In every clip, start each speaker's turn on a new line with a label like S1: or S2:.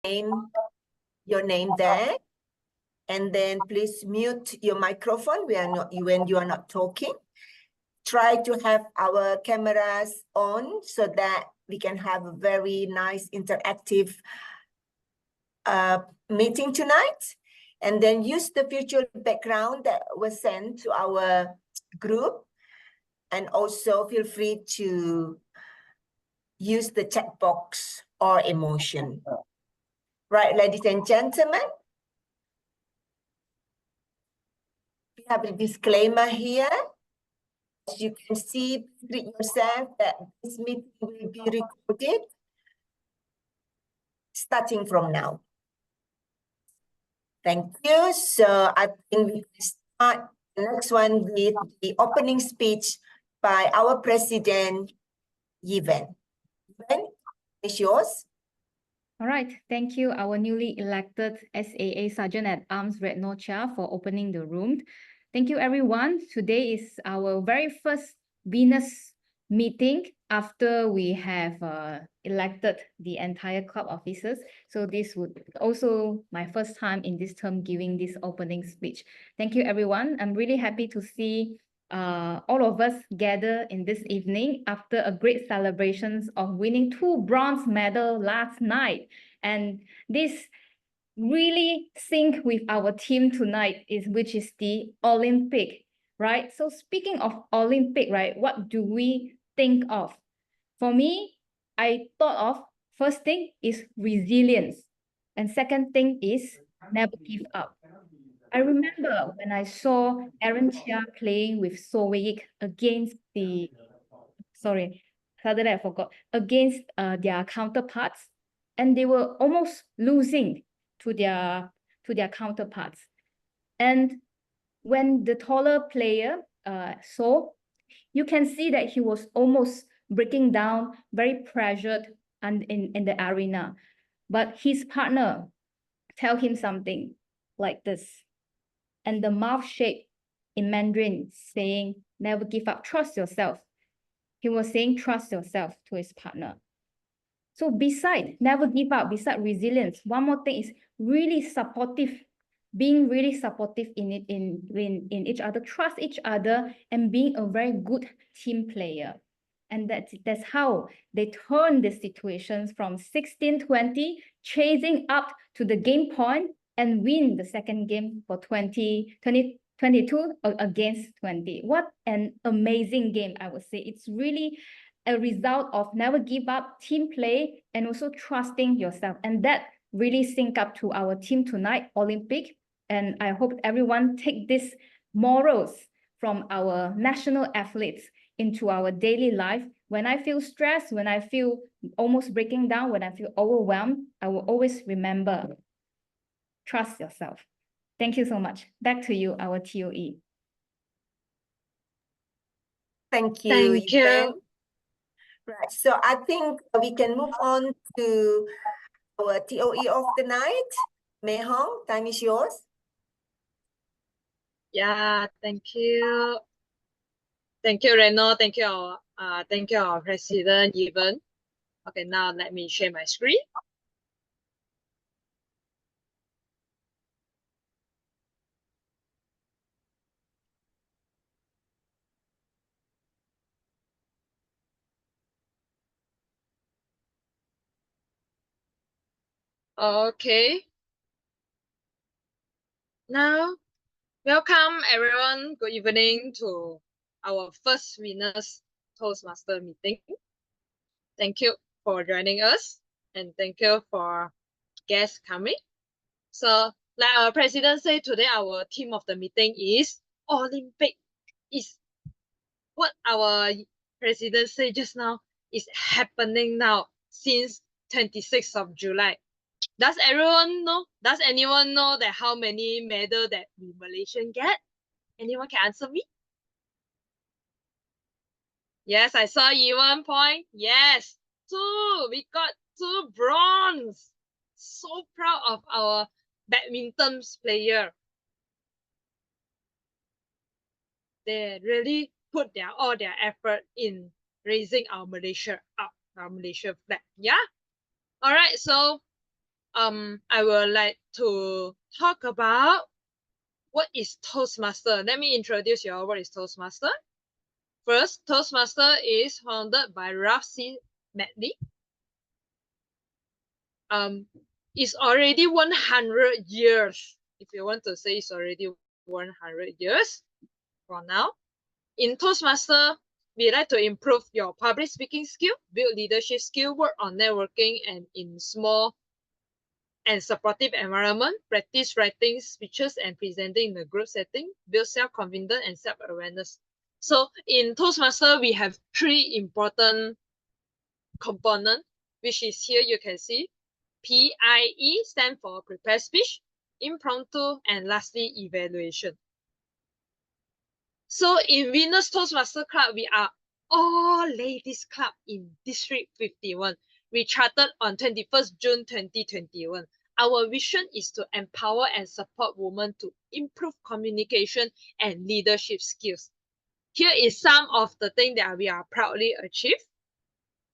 S1: your name there. And then please mute your microphone when you are not talking. Try to have our cameras on so that we can have a very nice interactive meeting tonight. And then use the virtual background that was sent to our group. And also feel free to use the chat box or emotion. Right, ladies and gentlemen. We have a disclaimer here. As you can see, read yourself that this meeting will be recorded starting from now. Thank you. So I think we can start the next one with the opening speech by our president, Yiven. Yiven, it's yours.
S2: All right, thank you, our newly elected SAA Sergeant at Arms Retno Chia, for opening the room. Thank you, everyone. Today is our very first Venus meeting after we have elected the entire club officers. So this would also my first time in this term giving this opening speech. Thank you, everyone. I'm really happy to see all of us gather in this evening after a great celebrations of winning 2 bronze medals last night. And this really sync with our team tonight, which is the Olympic, right? So speaking of Olympic, right, what do we think of? For me, I thought of first thing is resilience. And second thing is never give up. I remember when I saw Aaron Chia playing with Soweik against suddenly I forgot, against their counterparts, and they were almost losing to their counterparts. And when the taller player saw, you can see that he was almost breaking down, very pressured and in the arena. But his partner tell him something like this. And the mouth shape in Mandarin saying, never give up, trust yourself. He was saying, trust yourself to his partner. So beside never give up, beside resilience, one more thing is really supportive, being really supportive in each other, trust each other, and being a very good team player. And that's how they turn the situations from 16-20, chasing up to the game point and win the second game for 22 against 20. What an amazing game, I would say. It's really a result of never give up, team play, and also trusting yourself. And that really sync up to our team tonight, Olympic. And I hope everyone take these morals from our national athletes into our daily life. When I feel stressed, when I feel almost breaking down, when I feel overwhelmed, I will always remember, trust yourself. Thank you so much. Back to you, our TOE.
S1: Thank you.
S3: Thank you.
S1: Right, so I think we can move on to our TOE of the night. Mei Hong, time is yours.
S3: Yeah, thank you. Thank you, Reno. Thank you, our President, Yiven. Okay, now let me share my screen. Okay. Now, welcome everyone. Good evening to our first winners Toastmaster meeting. Thank you for joining us, and thank you for guests coming. So, like our president said, today our theme of the meeting is Olympic. Is what our president said just now is happening now since 26th of July. Does everyone know? Does anyone know that how many medals that we Malaysian get? Anyone can answer me? Yes, I saw you 1 point. Yes, 2. We got 2 bronze. So proud of our badminton player. They really put all their effort in raising our Malaysia up, our Malaysia flag. Yeah. All right. So I would like to talk about what is Toastmaster. Let me introduce you all what is Toastmaster. First, Toastmaster is founded by Ralph C. Medley. It's already 100 years. If you want to say it's already 100 years from now. In Toastmaster, we like to improve your public speaking skill, build leadership skill, work on networking and in small and supportive environment, practice writing speeches and presenting in a group setting, build self-confidence and self-awareness. So in Toastmaster, we have 3 important components, which is here you can see. PIE stand for prepared speech, impromptu, and lastly, evaluation. So in Venus Toastmaster Club, we are all ladies club in District 51. We chartered on 21st June 2021. Our vision is to empower and support women to improve communication and leadership skills. Here is some of the things that we are proudly achieved.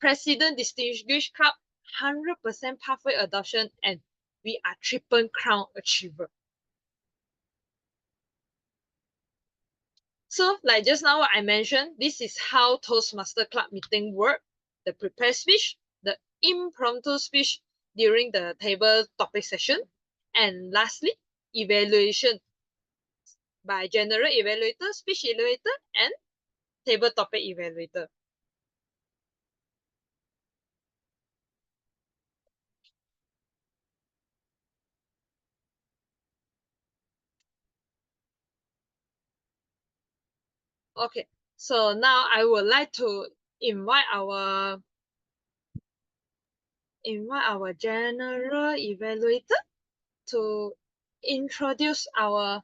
S3: President Distinguished Club, 100% pathway adoption, and we are triple crown achiever. So like just now what I mentioned, this is how Toastmaster Club meeting work. The prepared speech, the impromptu speech during the table topic session, and lastly, evaluation by general evaluator, speech evaluator, and table topic evaluator. Okay, so now I would like to invite our general evaluator to introduce our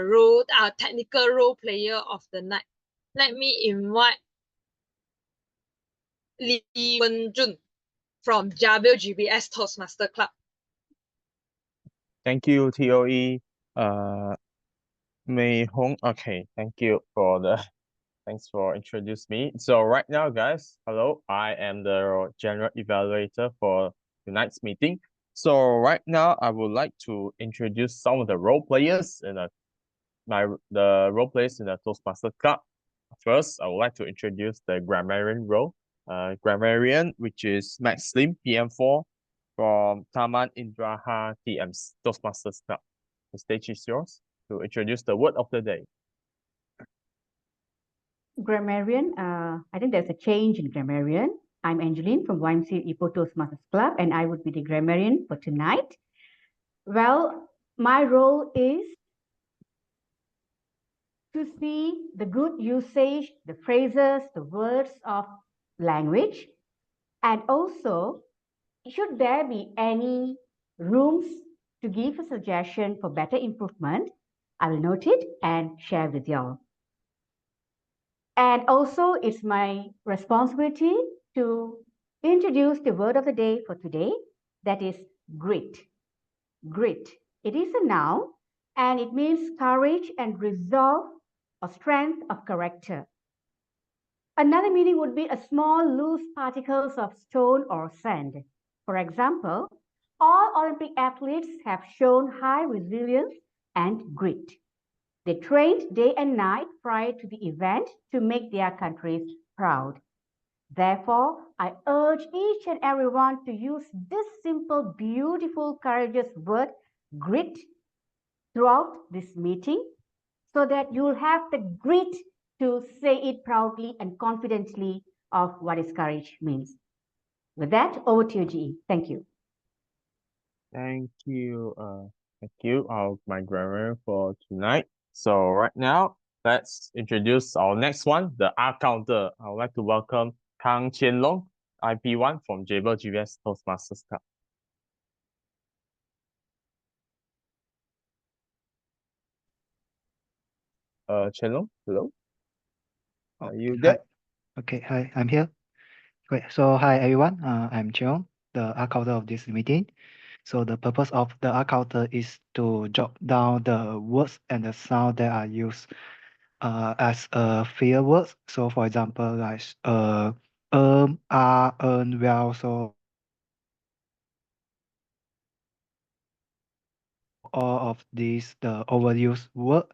S3: role, our technical role player of the night. Let me invite Lee Wen-jun from WGBS Toastmaster Club.
S4: Thank you, TOE. Mei Hong. Okay, thank you for the thanks for introducing me. So right now, guys, hello, I am the general evaluator for tonight's meeting. So right now, I would like to introduce some of the role players in the role players in the Toastmaster Club. First, I would like to introduce the grammarian role. Grammarian, which is Max Slim, PM4 from Taman Indraha TM's Toastmasters Club. The stage is yours to introduce the word of the day.
S5: Grammarian, I think there's a change in grammarian. I'm Angeline from YMCA Ipoh Toastmasters Club, and I would be the grammarian for tonight. Well, my role is to see the good usage, the phrases, the words of language, and also, should there be any rooms to give a suggestion for better improvement, I will note it and share with y'all. And also, it's my responsibility to introduce the word of the day for today, that is grit. Grit. It is a noun, and it means courage and resolve or strength of character. Another meaning would be a small loose particles of stone or sand. For example, all Olympic athletes have shown high resilience and grit. They trained day and night prior to the event to make their countries proud. Therefore, I urge each and everyone to use this simple, beautiful, courageous word, grit, throughout this meeting so that you'll have the grit to say it proudly and confidently of what is courage means. With that, over to you, GE. Thank you.
S4: Thank you. My grammar for tonight. So right now, let's introduce our next one, the R counter. I would like to welcome Kang Qian Long, IP1 from Jabil GBS Toastmasters Club. Qian Long, hello. Are you there?
S6: Hi. Okay, hi, I'm here. Great. So hi everyone. I'm Cheong, the art counter of this meeting. So the purpose of the art counter is to jot down the words and the sound that are used as filler words. So for example, like well. So all of these the overused word,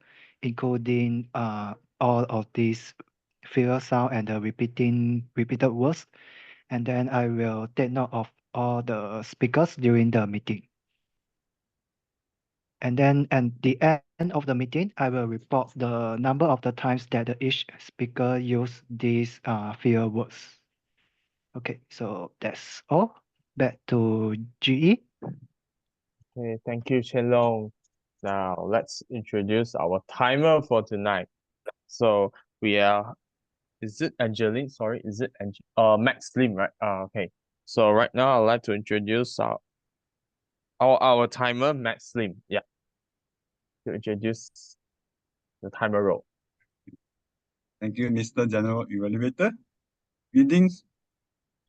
S6: including all of these filler sound and the repeated words. And then I will take note of all the speakers during the meeting. And then at the end of the meeting, I will report the number of the times that each speaker used these filler words. Okay, so that's all. Back to GE.
S4: Okay, thank you, Chen Long. Now let's introduce our timer for tonight. So we are, is it Angeline? Sorry, is it Max Lim, right? Okay. So right now I'd like to introduce our timer, Max Lim. Yeah. To introduce the timer role.
S7: Thank you, Mr. General Evaluator. Greetings,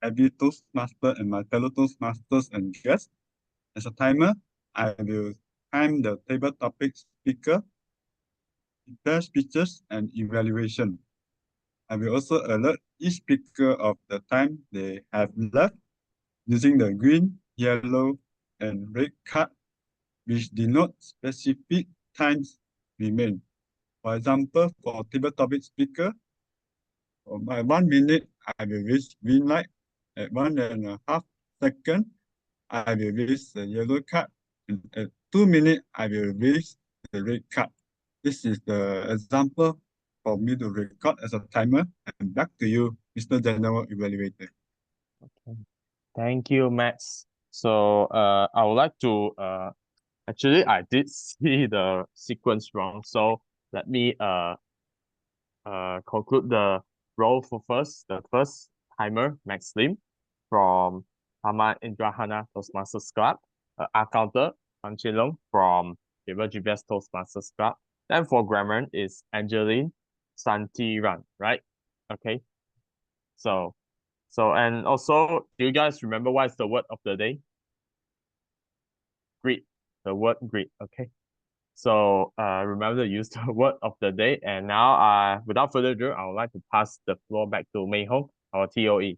S7: every Toastmaster and my fellow Toastmasters and guests. As a timer, I will time the table topic speaker, prepare speeches, and evaluation. I will also alert each speaker of the time they have left using the green, yellow, and red card, which denote specific times remain. For example, for table topic speaker, for my 1 minute, I will raise green light. At 1.5 seconds, I will raise the yellow card. And at 2 minutes, I will raise the red card. This is the example for me to record as a timer. And back to you, Mr. General Evaluator.
S4: Okay. Thank you, Max. So I would like to actually I did see the sequence wrong. So let me conclude the role for the first timer, Max Lim from Taman Indrahana Toastmasters Club, accountant Pan Chin Long from Gabriel GBS Toastmasters Club. Then for grammar is Angeline Santiran, right? Okay. So and also, do you guys remember what is the word of the day? Greet. The word greet. Okay. So remember to use the word of the day. And now, without further ado, I would like to pass the floor back to Mei Hong, our TOE.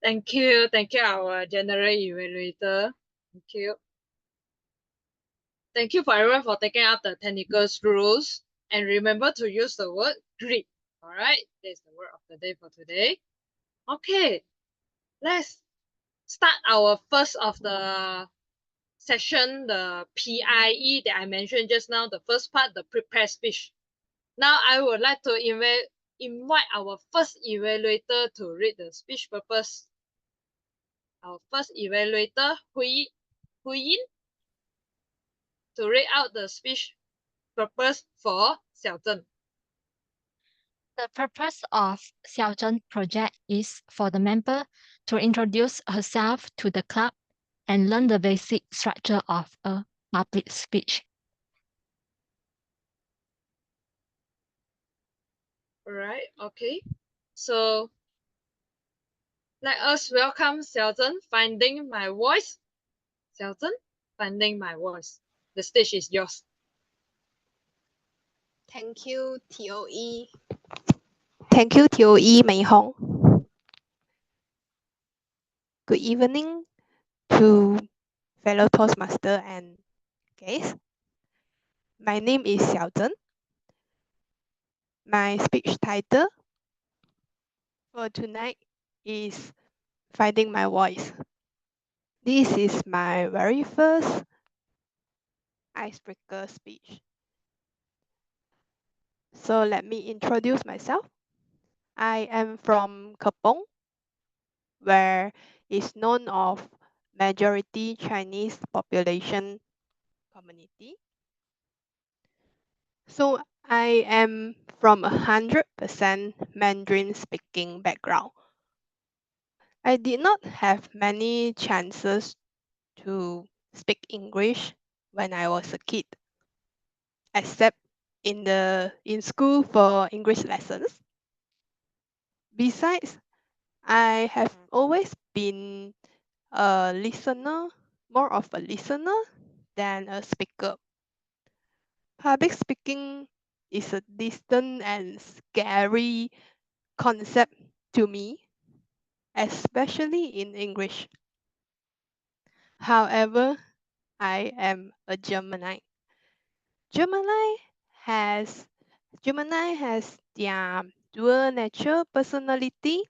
S3: Thank you, our general evaluator. Thank you. Thank you for everyone for taking up the technical rules. And remember to use the word greet. All right, that's the word of the day for today. Okay, let's start our first of the session, the PIE that I mentioned just now, the first part, the prepared speech. Now I would like to invite our first evaluator to read the speech purpose. Our first evaluator, Hui Yin, to read out the speech purpose for Xiaozhen.
S8: The purpose of Xiaozhen project is for the member to introduce herself to the club and learn the basic structure of a public speech.
S3: Alright, okay. So let us welcome Xiaozhen, Finding My Voice. Xiaozhen, Finding My Voice. The stage is yours.
S9: Thank you, TOE. Thank you, TOE Mei Hong. Good evening to fellow Toastmaster and guests. My name is Xiaozhen. My speech title for tonight is Finding My Voice. This is my very first icebreaker speech. So let me introduce myself. I am from Kepong, where is known of majority Chinese population community. So I am from 100% Mandarin speaking background. I did not have many chances to speak English when I was a kid, except in school for English lessons. Besides, I have always been a listener, more of a listener than a speaker. Public speaking is a distant and scary concept to me. especially in English. However, I am a Gemini. Gemini has Gemini has their dual nature personality,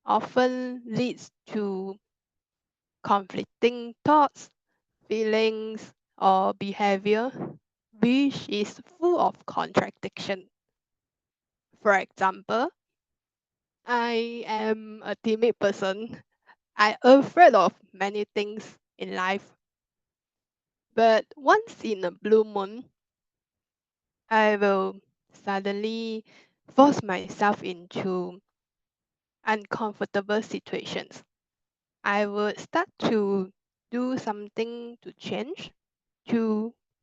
S9: often leads to conflicting thoughts, feelings, or behavior, which is full of contradiction. For example, I am a timid person. I'm afraid of many things in life. But once in a blue moon, I will suddenly force myself into uncomfortable situations. I would start to do something to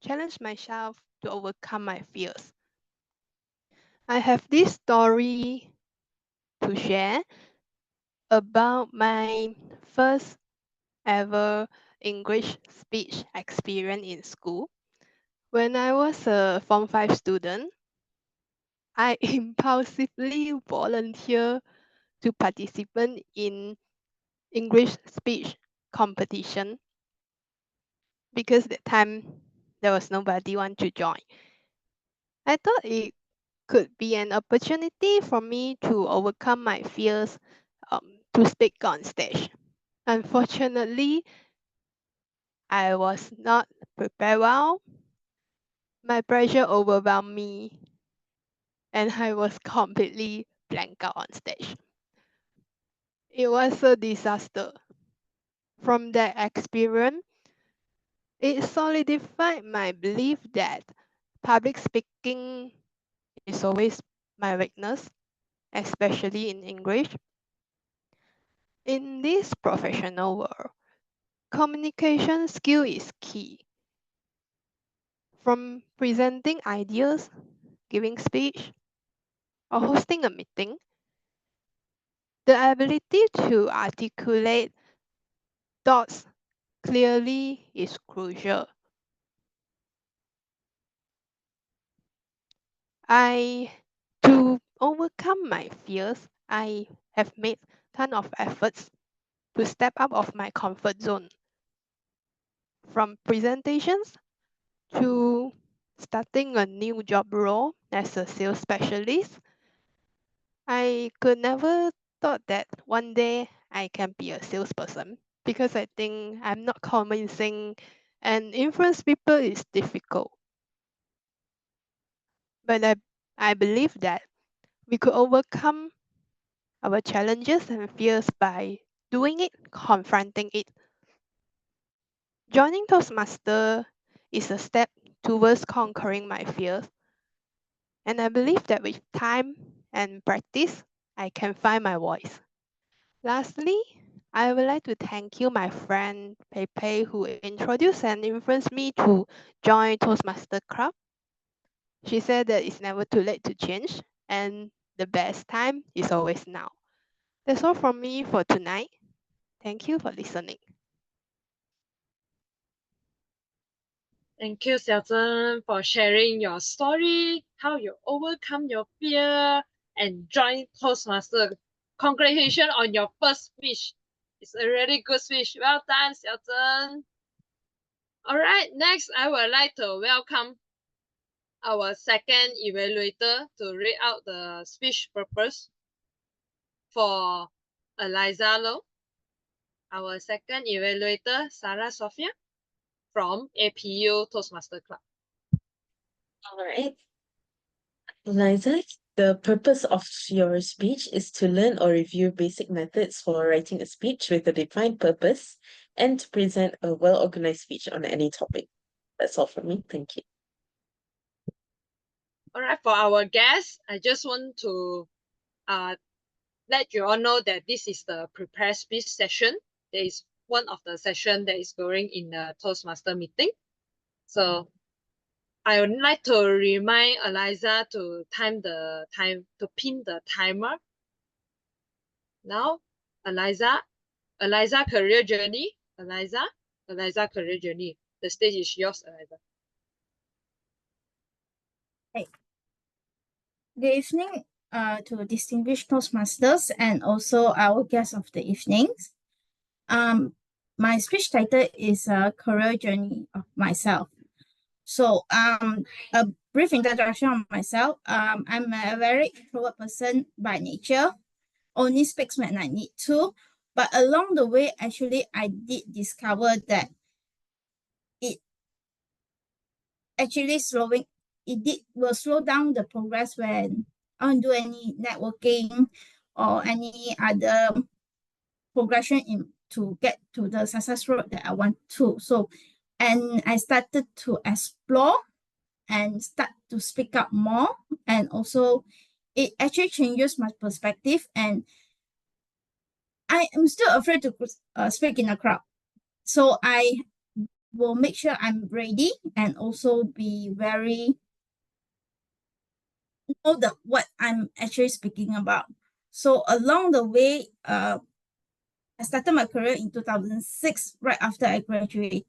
S9: challenge myself to overcome my fears. I have this story to share about my first ever English speech experience in school. When I was a Form 5 student, I impulsively volunteered to participate in English speech competition because that time there was nobody want to join. I thought it could be an opportunity for me to overcome my fears to speak on stage. Unfortunately, I was not prepared well. My pressure overwhelmed me and I was completely blank out on stage. It was a disaster. From that experience, it solidified my belief that public speaking is always my weakness, especially in English. In this professional world, communication skill is key. From presenting ideas, giving speech, or hosting a meeting, the ability to articulate thoughts clearly is crucial. To overcome my fears, I have made ton of efforts to step out of my comfort zone. From presentations to starting a new job role as a sales specialist, I could never thought that one day I can be a salesperson because I think I'm not convincing and influence people is difficult. But I believe that we could overcome our challenges and fears by doing it, confronting it. Joining Toastmaster is a step towards conquering my fears. And I believe that with time and practice, I can find my voice. Lastly, I would like to thank you, my friend Pepe, who introduced and influenced me to join Toastmaster Club. She said that it's never too late to change, and the best time is always now. That's all from me for tonight. Thank you for listening.
S3: Thank you, Xiaozhen, for sharing your story, how you overcome your fear and join Toastmaster. Congratulations on your first speech. It's a really good speech. Well done, Xiaozhen. All right, next I would like to welcome our second evaluator to read out the speech purpose for Eliza Low. Our second evaluator, Sarah Sophia from APU Toastmaster Club.
S10: All right. Eliza, the purpose of your speech is to learn or review basic methods for writing a speech with a defined purpose and to present a well-organized speech on any topic. That's all from me. Thank you.
S3: All right, for our guests, I just want to let you all know that this is the prepare speech session. There is one of the session that is going in the Toastmaster meeting. So I would like to remind Eliza to pin the timer. Now, Eliza career journey. Eliza career journey. The stage is yours, Eliza.
S11: Good evening, to distinguished Toastmasters and also our guests of the evenings. My speech title is a career journey of myself. So a brief introduction of myself. I'm a very introvert person by nature, only speaks when I need to. But along the way, actually, I did discover that it actually will slow down the progress when I don't do any networking or any other progression to get to the success road that I want to. So, and I started to explore and start to speak up more, and also it actually changes my perspective, and I am still afraid to speak in a crowd. So I will make sure I'm ready and also be very know what I'm actually speaking about. So along the way, I started my career in 2006, right after I graduated.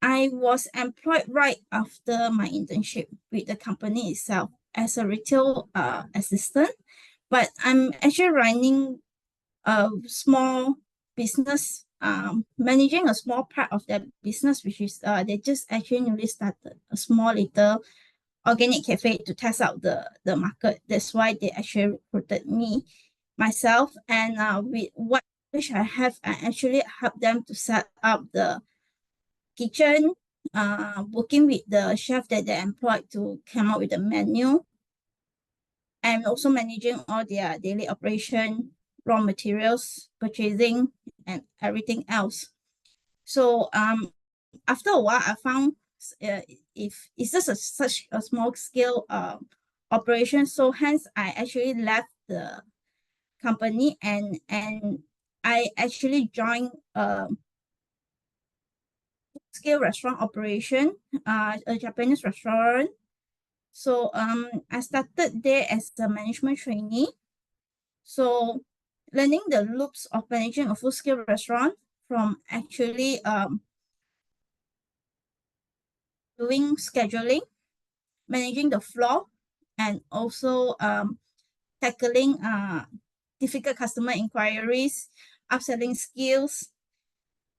S11: I was employed right after my internship with the company itself as a retail assistant, but I'm actually running a small business, managing a small part of their business, which is they just actually newly started a small little organic cafe to test out the market. That's why they actually recruited me myself, and with what which I have, I actually help them to set up the kitchen, working with the chef that they employed to come up with the menu, and also managing all their daily operation, raw materials, purchasing, and everything else. So after a while, I found if it's just such a small scale operation, so hence I actually left the company, and I actually joined scale restaurant operation, a Japanese restaurant. So I started there as a management trainee. So learning the loops of managing a full scale restaurant, from actually doing scheduling, managing the floor, and also tackling difficult customer inquiries, upselling skills.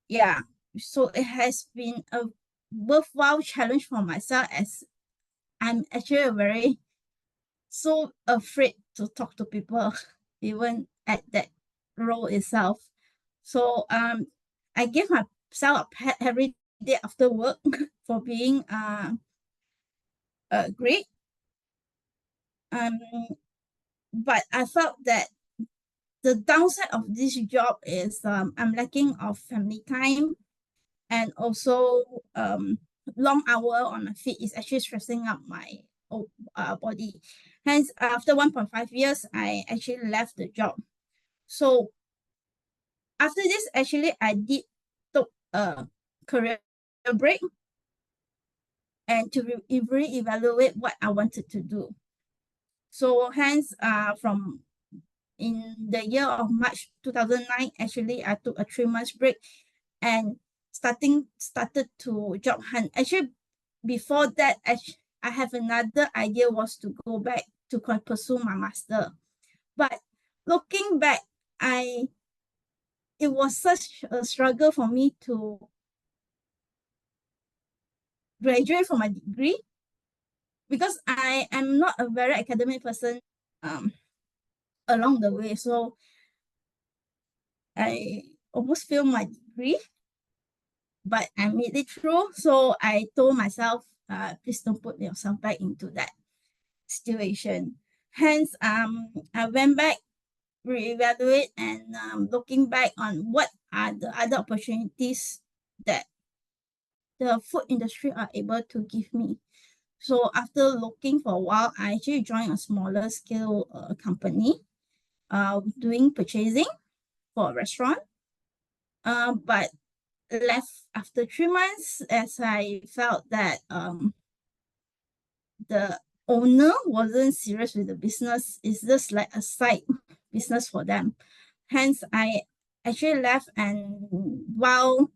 S11: Yeah, so it has been a worthwhile challenge for myself, as I'm actually so afraid to talk to people, even at that role itself. So I give myself a pat every day after work for being great. But I felt that the downside of this job is I'm lacking of family time, and also long hour on my feet is actually stressing up my body. Hence, after 1.5 years, I actually left the job. So after this, actually, I did took a career break and to re-evaluate what I wanted to do. So hence, from in the year of March 2009, actually, I took a 3 months break and started to job hunt. Actually, before that, I have another idea, was to go back to pursue my master. But looking back, it was such a struggle for me to graduate from my degree, because I am not a very academic person along the way. So I almost failed my degree, but I made it through. So I told myself, please don't put yourself back into that situation. Hence, I went back, reevaluate, and looking back on what are the other opportunities that the food industry are able to give me. So after looking for a while, I actually joined a smaller scale company doing purchasing for a restaurant. But left after 3 months, as I felt that the owner wasn't serious with the business. It's just like a side business for them. Hence, I actually left, and while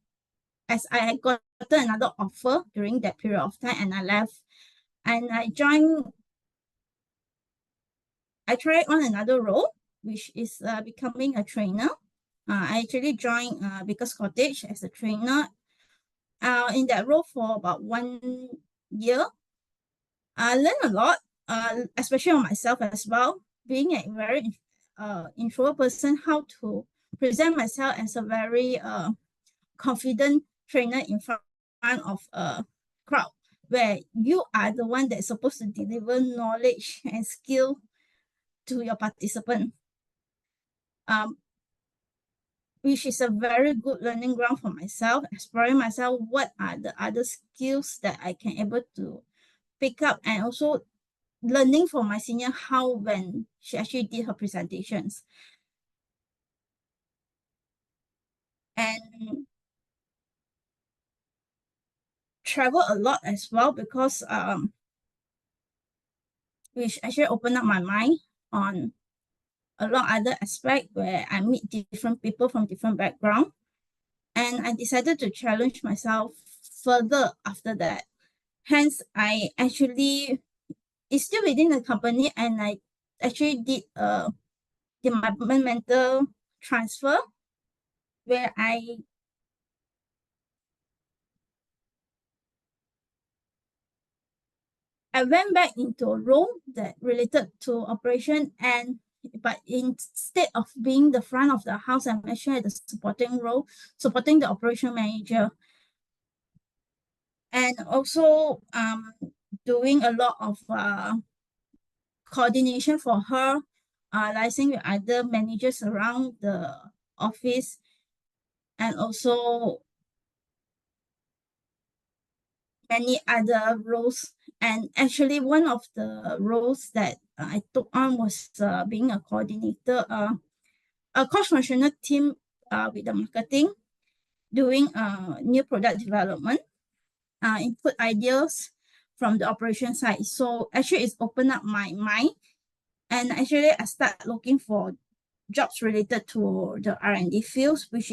S11: as I had gotten another offer during that period of time, and I left, and I joined I tried on another role, which is becoming a trainer. I actually joined Baker's Cottage as a trainer. In that role for about 1 year. I learned a lot, especially on myself as well. Being a very introvert person, how to present myself as a very confident trainer in front of a crowd, where you are the one that's supposed to deliver knowledge and skill to your participant. Which is a very good learning ground for myself, exploring myself, what are the other skills that I can able to pick up, and also learning from my senior how when she actually did her presentations. And travel a lot as well, because which actually opened up my mind on a lot of other aspects where I meet different people from different backgrounds. And I decided to challenge myself further after that. Hence, I actually, it's still within the company, and I actually did a departmental transfer where I went back into a role that related to operation, but instead of being the front of the house, I'm actually at the supporting role, supporting the operation manager. And also doing a lot of coordination for her, liaising with other managers around the office, and also many other roles. And actually, one of the roles that I took on was being a coordinator, a cross-functional team with the marketing, doing new product development, input ideas from the operation side. So actually, it's opened up my mind, and actually, I start looking for jobs related to the R&D fields, which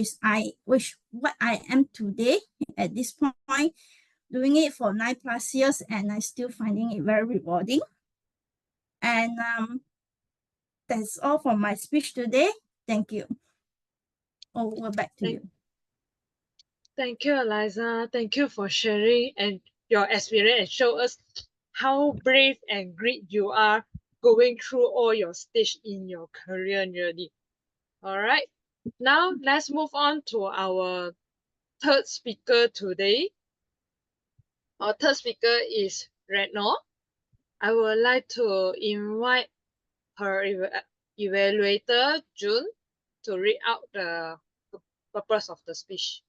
S11: what I am today at this point, doing it for 9+ years, and I still finding it very rewarding. And that's all for my speech today. Thank you. Over back to you.
S3: Thank you, Eliza. Thank you for sharing and your experience and show us how brave and great you are going through all your stage in your career journey. All right. Now let's move on to our third speaker today. Our third speaker is Retno. I would like to invite her evaluator, June, to read out the purpose of the speech.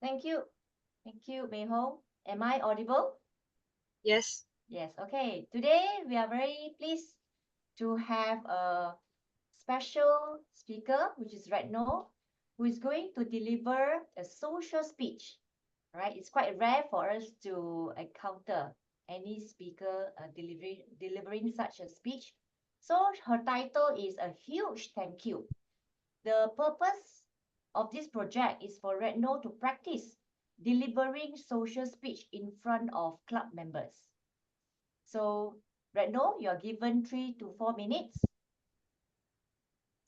S12: Thank you. Thank you, Mei Hong. Am I audible?
S3: Yes.
S12: Yes, okay. Today, we are very pleased to have a special speaker, which is Retno, who is going to deliver a social speech. Right? It's quite rare for us to encounter any speaker delivering such a speech. So her title is A Huge Thank You. The purpose of this project is for Retno to practice delivering social speech in front of club members. So Retno, you're given 3 to 4 minutes.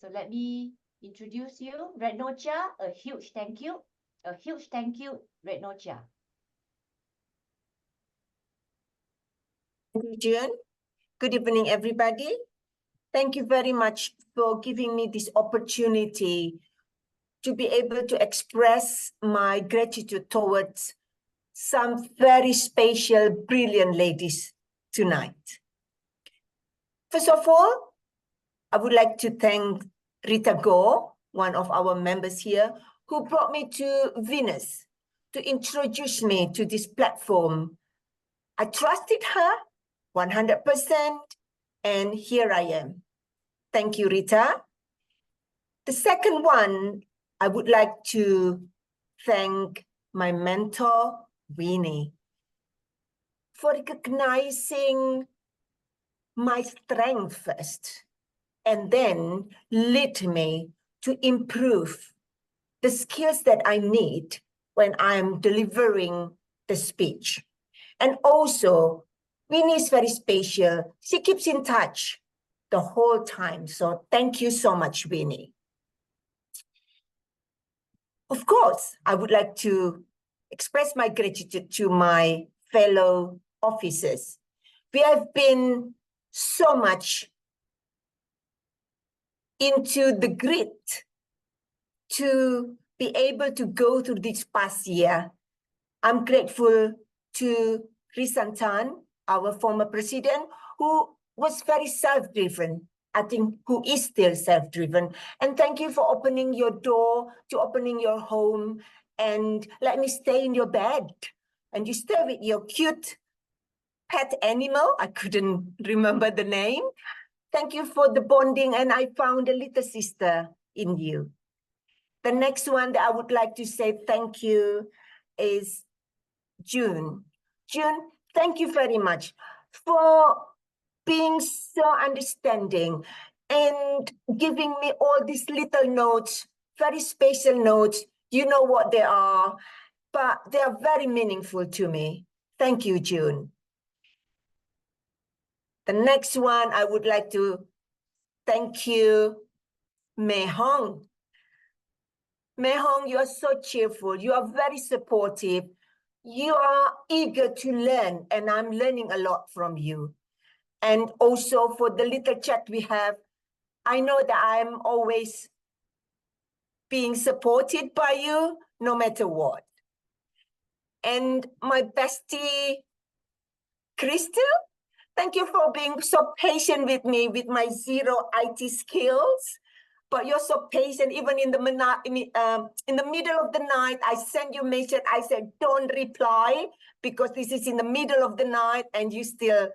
S12: So let me introduce you. Retno Chia, a huge thank you. A huge thank you, Retno Chia.
S1: Thank you, June. Good evening, everybody. Thank you very much for giving me this opportunity to be able to express my gratitude towards some very special, brilliant ladies tonight. First of all, I would like to thank Rita Go, one of our members here, who brought me to Venus to introduce me to this platform. I trusted her 100%, and here I am. Thank you, Rita. The second one, I would like to thank my mentor, Winnie, for recognizing my strength first, and then lead me to improve the skills that I need when I'm delivering the speech. And also Winnie is very special. She keeps in touch the whole time. So thank you so much, Winnie. Of course, I would like to express my gratitude to my fellow officers. We have been so much into the grit to be able to go through this past year. I'm grateful to Risantan, our former president, who was very self-driven. I think who is still self-driven. And thank you for opening your door, to opening your home, and let me stay in your bed. And you stay with your cute pet animal. I couldn't remember the name. Thank you for the bonding, and I found a little sister in you. The next one that I would like to say thank you is June. June, thank you very much for being so understanding and giving me all these little notes, very special notes. You know what they are, but they are very meaningful to me. Thank you, June. The next one, I would like to thank you, Mei Hong. Mei Hong, you are so cheerful. You are very supportive. You are eager to learn, and I'm learning a lot from you. And also for the little chat we have, I know that I'm always being supported by you, no matter what. And my bestie, Crystal, thank you for being so patient with me with my zero IT skills. But you're so patient, even in the middle of the night, I send you a message, I said, don't reply, because this is in the middle of the night, and you still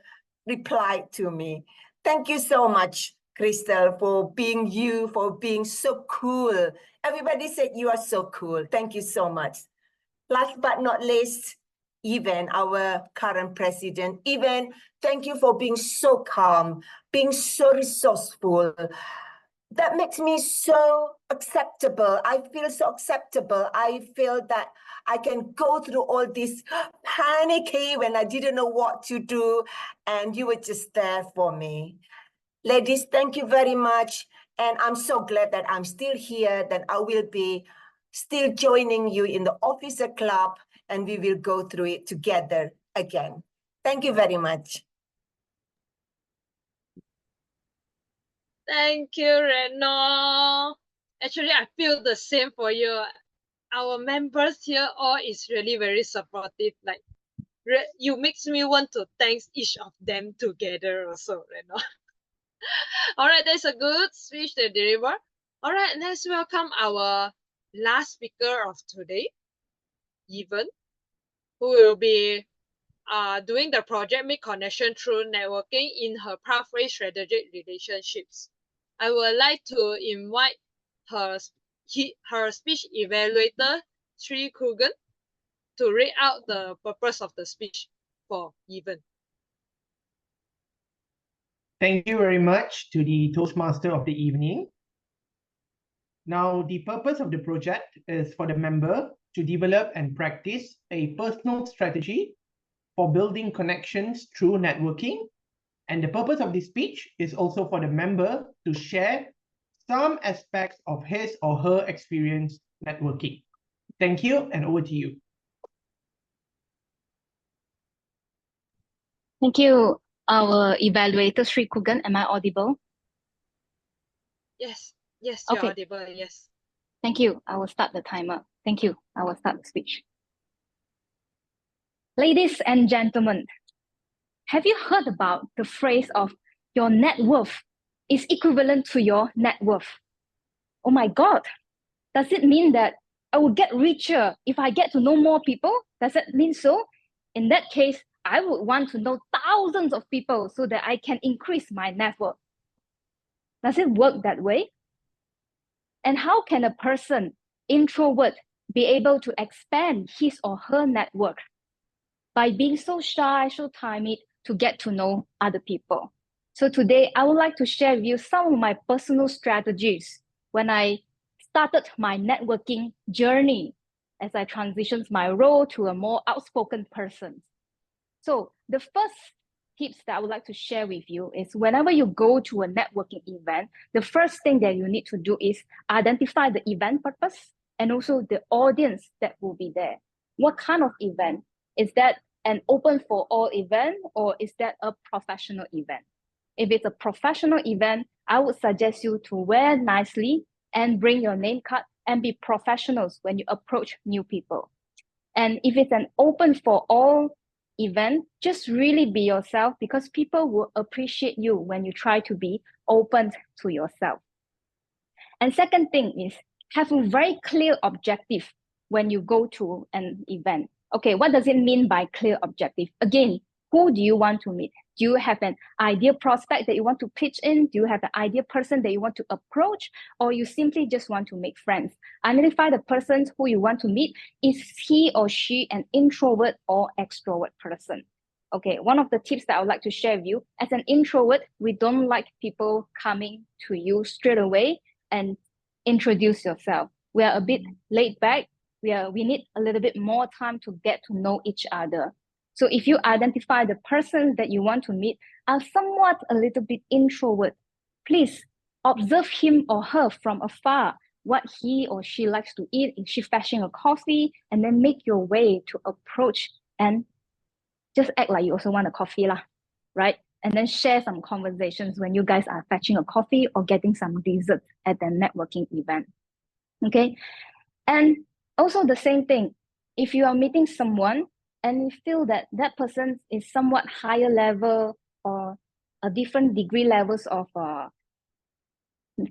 S1: replied to me. Thank you so much, Crystal, for being you, for being so cool. Everybody said you are so cool. Thank you so much. Last but not least, Evan, our current president. Evan, thank you for being so calm, being so resourceful. That makes me so acceptable. I feel so acceptable. I feel that I can go through all this panicky when I didn't know what to do, and you were just there for me. Ladies, thank you very much. And I'm so glad that I'm still here, that I will be still joining you in the officer club, and we will go through it together again. Thank you very much.
S3: Thank you, Reno. Actually, I feel the same for you. Our members here all is really very supportive. Like, you makes me want to thank each of them together also, Reno. All right, that's a good speech to deliver. All right, let's welcome our last speaker of today, Evan, who will be doing the project Make Connection Through Networking in her Pathway Strategic Relationships. I would like to invite her speech evaluator, Sri Kugan, to read out the purpose of the speech for Evan.
S13: Thank you very much to the Toastmaster of the evening. Now, the purpose of the project is for the member to develop and practice a personal strategy for building connections through networking. And the purpose of this speech is also for the member to share some aspects of his or her experience networking. Thank you, and over to you.
S2: Thank you, our evaluator, Sri Kugan. Am I audible?
S3: Yes, you're
S2: Okay.
S3: audible, yes.
S2: Thank you. I will start the timer. Thank you. I will start the speech. Ladies and gentlemen, have you heard about the phrase of your net worth is equivalent to your net worth? Oh my God. Does it mean that I will get richer if I get to know more people? Does it mean so? In that case, I would want to know thousands of people so that I can increase my net worth. Does it work that way? And how can a person, introvert, be able to expand his or her network? By being so shy, so timid to get to know other people. So today, I would like to share with you some of my personal strategies when I started my networking journey as I transitioned my role to a more outspoken person. So the first tips that I would like to share with you is whenever you go to a networking event, the first thing that you need to do is identify the event purpose and also the audience that will be there. What kind of event? Is that an open for all event or is that a professional event? If it's a professional event, I would suggest you to wear nicely and bring your name card and be professionals when you approach new people. And if it's an open for all event, just really be yourself because people will appreciate you when you try to be open to yourself. And second thing is have a very clear objective when you go to an event. Okay, what does it mean by clear objective? Again, who do you want to meet? Do you have an ideal prospect that you want to pitch in? Do you have an ideal person that you want to approach? Or you simply just want to make friends? Identify the person who you want to meet. Is he or she an introvert or extrovert person? Okay, one of the tips that I would like to share with you, as an introvert, we don't like people coming to you straight away and introduce yourself. We are a bit laid back. We need a little bit more time to get to know each other. So if you identify the person that you want to meet are somewhat a little bit introvert, please observe him or her from afar, what he or she likes to eat. Is she fetching a coffee? And then make your way to approach and just act like you also want a coffee lah, right? And then share some conversations when you guys are fetching a coffee or getting some dessert at the networking event, okay? And also the same thing, if you are meeting someone and you feel that that person is somewhat higher level or a different degree levels of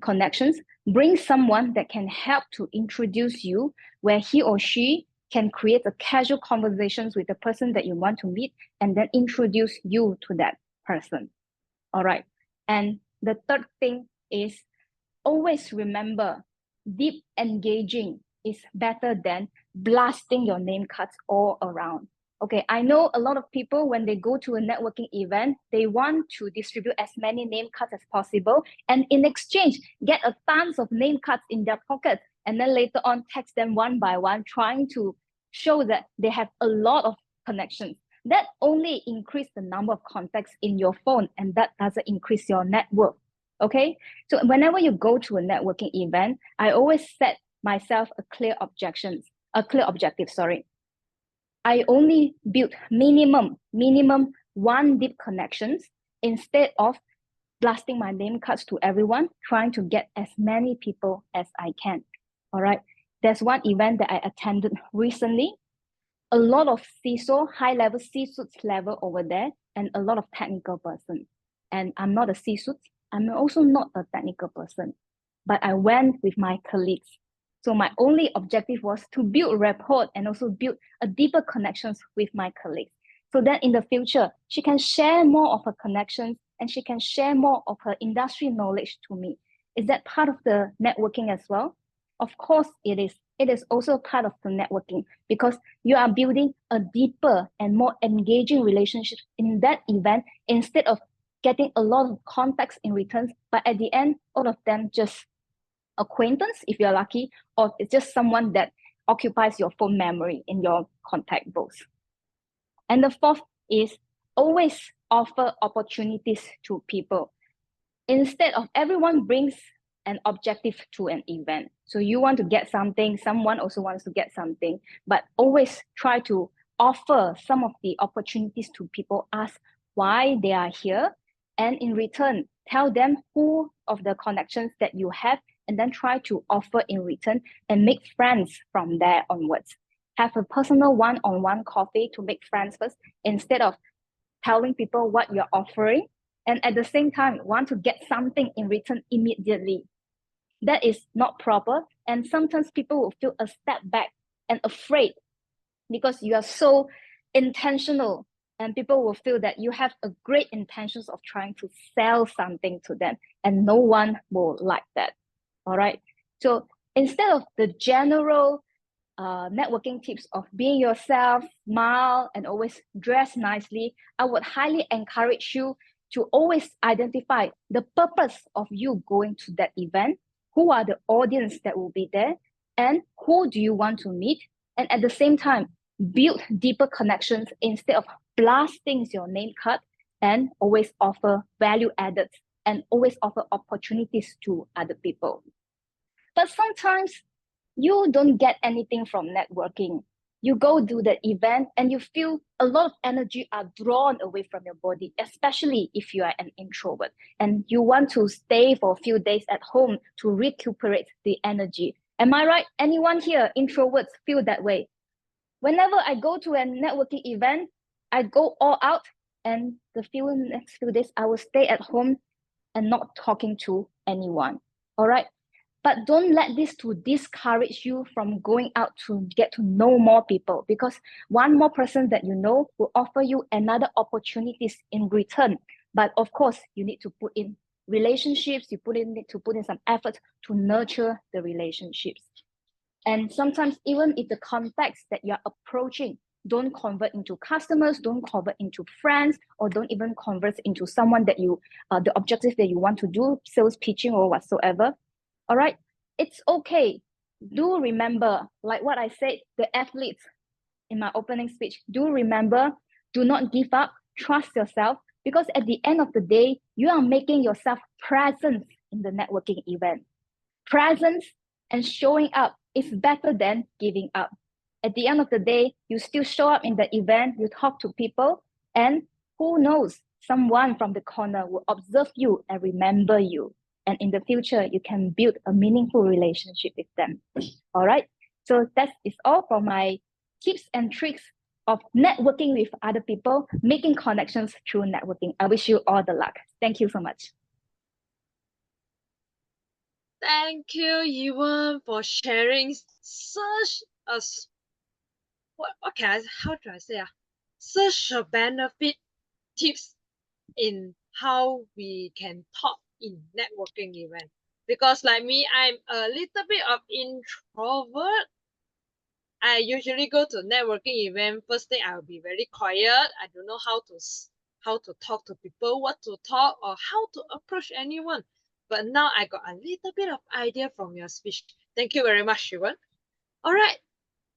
S2: connections, bring someone that can help to introduce you where he or she can create a casual conversations with the person that you want to meet and then introduce you to that person. All right. And the third thing is always remember deep engaging is better than blasting your name cards all around. Okay, I know a lot of people, when they go to a networking event, they want to distribute as many name cards as possible. And in exchange, get a tons of name cards in their pocket. And then later on, text them one by one, trying to show that they have a lot of connections. That only increases the number of contacts in your phone, and that doesn't increase your network. Okay, so whenever you go to a networking event, I always set myself a clear objective. I only build minimum one deep connections instead of blasting my name cards to everyone, trying to get as many people as I can. All right. There's one event that I attended recently. A lot of CISO, high-level C-suite level over there, and a lot of technical person. And I'm not a C-suite. I'm also not a technical person, but I went with my colleagues. So my only objective was to build rapport and also build a deeper connections with my colleagues. So that in the future, she can share more of her connections and she can share more of her industry knowledge to me. Is that part of the networking as well? Of course it is. It is also part of the networking because you are building a deeper and more engaging relationship in that event instead of getting a lot of contacts in return, but at the end, all of them just acquaintance if you're lucky, or it's just someone that occupies your phone memory in your contact books. And the fourth is always offer opportunities to people. Instead of everyone brings an objective to an event. So you want to get something, someone also wants to get something, but always try to offer some of the opportunities to people, ask why they are here, and in return, tell them who of the connections that you have, and then try to offer in return and make friends from there onwards. Have a personal one-on-one coffee to make friends first, instead of telling people what you're offering, and at the same time, want to get something in return immediately. That is not proper, and sometimes people will feel a step back and afraid because you are so intentional, and people will feel that you have a great intentions of trying to sell something to them, and no one will like that. All right. So instead of the general networking tips of being yourself, smile, and always dress nicely, I would highly encourage you to always identify the purpose of you going to that event, who are the audience that will be there, and who do you want to meet, and at the same time, build deeper connections instead of blasting your name card. and always offer value added and always offer opportunities to other people. But sometimes you don't get anything from networking. You go do the event and you feel a lot of energy are drawn away from your body, especially if you are an introvert and you want to stay for a few days at home to recuperate the energy. Am I right? Anyone here, introverts, feel that way? Whenever I go to a networking event, I go all out, and the next few days I will stay at home and not talking to anyone. All right. But don't let this to discourage you from going out to get to know more people, because one more person that you know will offer you another opportunities in return. But of course, you need to put in relationships, need to put in some effort to nurture the relationships. And sometimes even if the contacts that you're approaching don't convert into customers, don't convert into friends, or don't even convert into someone that you, the objective that you want to do, sales pitching or whatsoever, all right, it's okay. Do remember, like what I said, the athletes in my opening speech, do remember, do not give up, trust yourself, because at the end of the day, you are making yourself present in the networking event. Presence and showing up is better than giving up. At the end of the day, you still show up in the event, you talk to people, and who knows, someone from the corner will observe you and remember you. And in the future, you can build a meaningful relationship with them. All right. So that is all for my tips and tricks of networking with other people, making connections through networking. I wish you all the luck. Thank you so much.
S3: Thank you, Ewan, for sharing such a how do I say such a benefit tips in how we can talk in networking event. Because like me, I'm a little bit of introvert. I usually go to networking event. First thing, I'll be very quiet. I don't know how to talk to people, what to talk, or how to approach anyone. But now I got a little bit of idea from your speech. Thank you very much, Shivan. All right.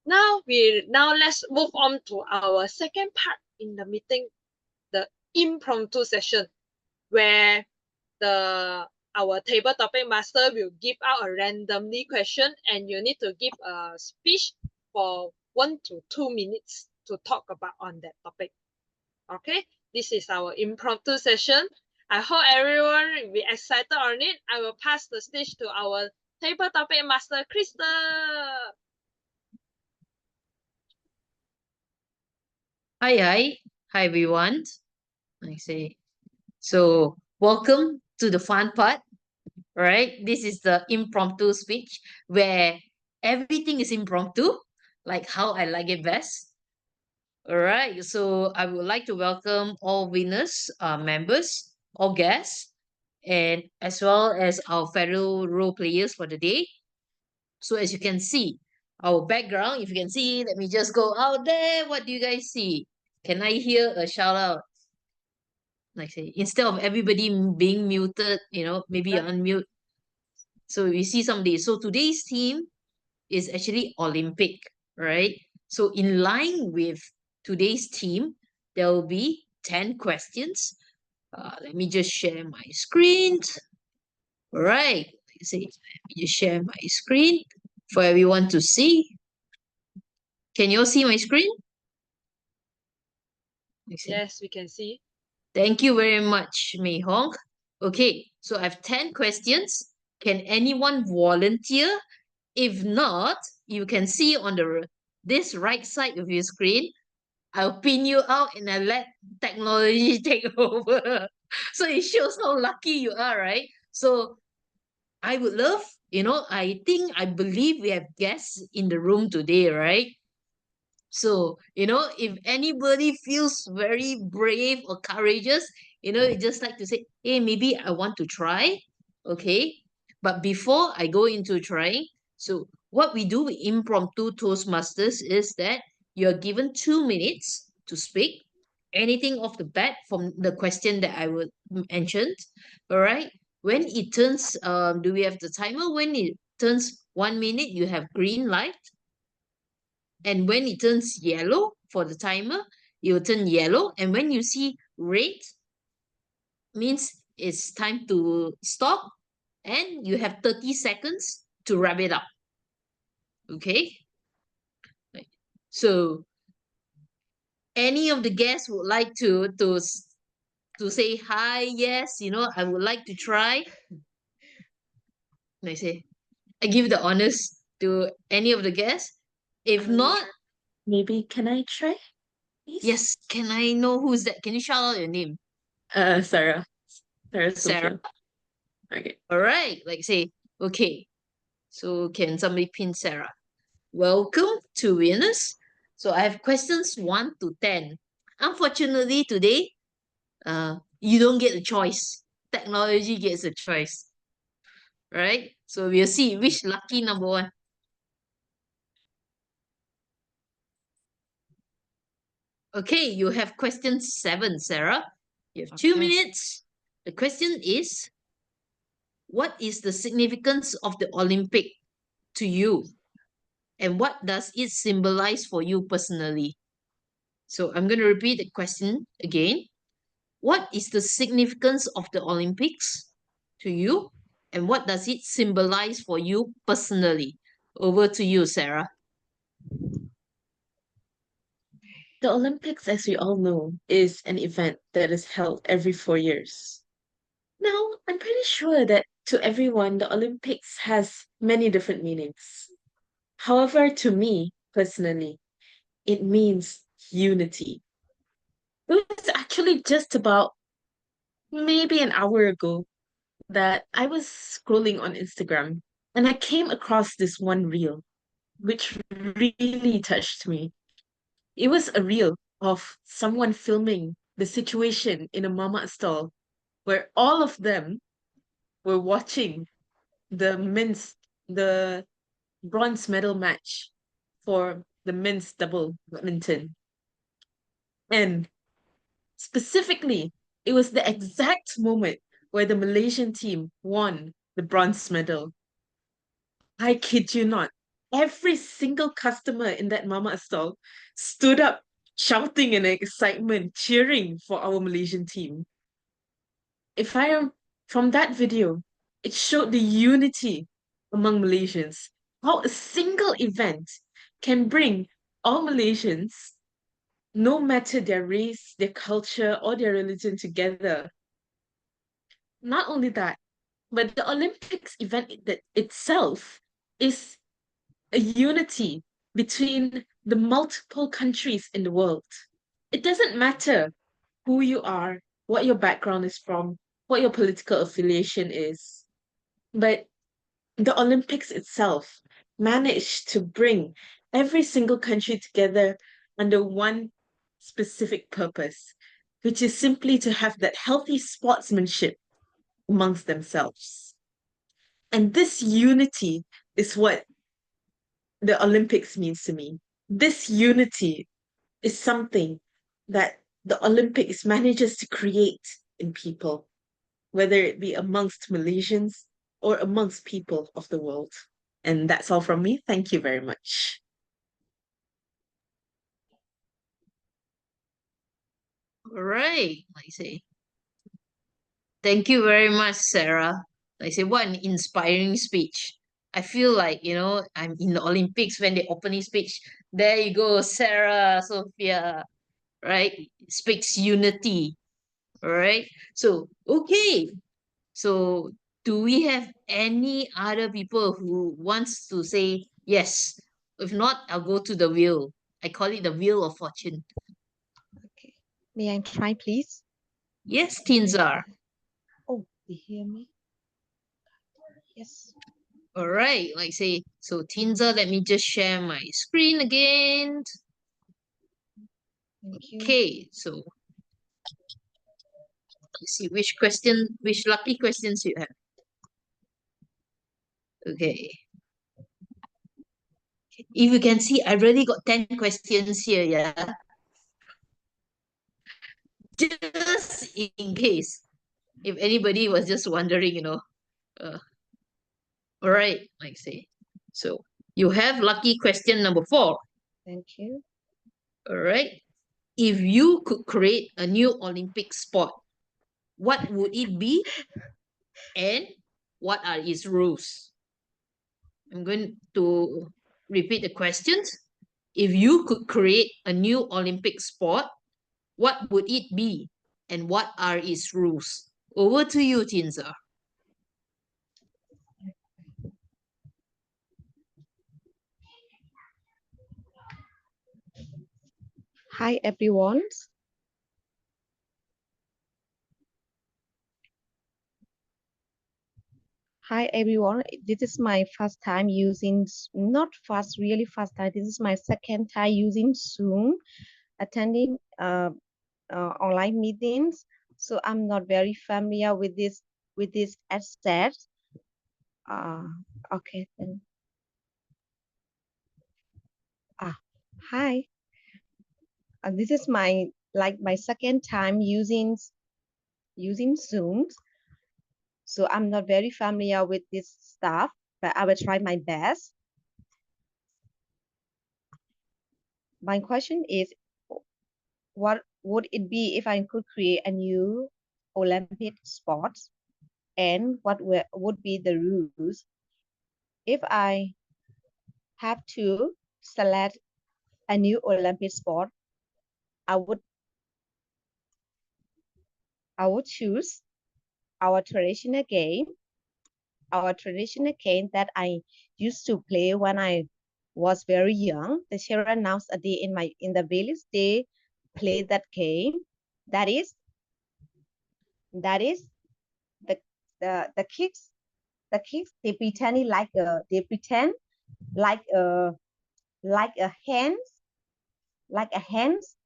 S3: Now let's move on to our second part in the meeting, the impromptu session, where our table topic master will give out a randomly question, and you need to give a speech for 1 to 2 minutes to talk about on that topic. Okay, this is our impromptu session. I hope everyone will be excited on it. I will pass the stage to our table topic master, Krista.
S14: Hi everyone. I say, so welcome to the fun part, right? This is the impromptu speech where everything is impromptu, like how I like it best. All right, so I would like to welcome all winners, members, all guests, and as well as our fellow role players for the day. So as you can see, our background, if you can see, let me just go out there. What do you guys see? Can I hear a shout out? Like say, instead of everybody being muted, maybe you unmute. So we see somebody. So today's theme is actually Olympic, right? So in line with today's theme, there will be 10 questions. Let me just share my screen. All right. Let me just share my screen for everyone to see. Can you all see my screen?
S3: Yes, we can see.
S14: Thank you very much, Mei Hong. Okay, so I have 10 questions. Can anyone volunteer? If not, you can see on this right side of your screen, I'll pin you out and I'll let technology take over. So it shows how lucky you are, right? So I would love, I believe we have guests in the room today, right? So, if anybody feels very brave or courageous, you just like to say, hey, maybe I want to try. Okay. But before I go into trying, so what we do with impromptu Toastmasters is that you're given 2 minutes to speak anything off the bat from the question that I would mention. All right. When it turns, do we have the timer? When it turns 1 minute, you have green light. And when it turns yellow for the timer, it will turn yellow. And when you see red, means it's time to stop and you have 30 seconds to wrap it up. Okay? So any of the guests would like to say hi, yes, I would like to try. I say, I give the honors to any of the guests. If not,
S10: Maybe can I try, please?
S14: yes, can I know who's that? Can you shout out your name?
S10: Sarah. Sarah
S14: Sarah.
S10: Sophia. Okay.
S14: All right, say, okay. So can somebody pin Sarah? Welcome to winners. So I have questions 1 to 10. Unfortunately, today, you don't get a choice. Technology gets a choice. Right? So we'll see which lucky number one. Okay, you have question 7, Sarah. You have 2 minutes. The question is, what is the significance of the Olympic to you? And what does it symbolize for you personally? So I'm going to repeat the question again. What is the significance of the Olympics to you? And what does it symbolize for you personally? Over to you, Sarah.
S10: The Olympics, as we all know, is an event that is held every 4 years. Now, I'm pretty sure that to everyone, the Olympics has many different meanings. However, to me, personally, it means unity. It was actually just about maybe an hour ago that I was scrolling on Instagram and I came across this one reel, which really touched me. It was a reel of someone filming the situation in a mama stall where all of them were watching the bronze medal match for the men's double badminton. And specifically, it was the exact moment where the Malaysian team won the bronze medal. I kid you not. Every single customer in that mama stall stood up, shouting in excitement, cheering for our Malaysian team. If I am from that video, it showed the unity among Malaysians, how a single event can bring all Malaysians, no matter their race, their culture, or their religion, together. Not only that, but the Olympics event itself is a unity between the multiple countries in the world. It doesn't matter who you are, what your background is from, what your political affiliation is, but the Olympics itself managed to bring every single country together under one specific purpose, which is simply to have that healthy sportsmanship amongst themselves. And this unity is what the Olympics means to me. This unity is something that the Olympics manages to create in people, whether it be amongst Malaysians or amongst people of the world. And that's all from me. Thank you very much.
S14: All right, thank you very much, Sarah. What an inspiring speech. I feel like, I'm in the Olympics when the opening speech. There you go, Sarah, Sophia, right? Speaks unity. All right. So, okay. So, do we have any other people who wants to say yes? If not, I'll go to the wheel. I call it the wheel of fortune.
S15: Okay. May I try, please?
S14: Yes, Tinzar.
S15: Oh, you hear me? Yes.
S14: All right, so Tinza, let me just share my screen again.
S15: Thank you.
S14: Okay, so let's see which lucky questions you have. Okay. If you can see, I already got 10 questions here, yeah. Just in case, if anybody was just wondering, all right, so you have lucky question number 4.
S15: Thank you.
S14: All right. If you could create a new Olympic sport, what would it be and what are its rules? I'm going to repeat the questions. If you could create a new Olympic sport, what would it be and what are its rules? Over to you, Tinza.
S15: Hi everyone. Hi everyone. This is my first time using, not first, really first time. This is my second time using Zoom, attending online meetings. So I'm not very familiar with this asset. Okay then. Hi. This is my second time using Zoom. So I'm not very familiar with this stuff, but I will try my best. My question is, what would it be if I could create a new Olympic sport, and what would be the rules? If I have to select a new Olympic sport, I would choose our traditional game that I used to play when I was very young. The children nowadays in the village, they play that game. That is the kids. The kids, they pretend like a hands,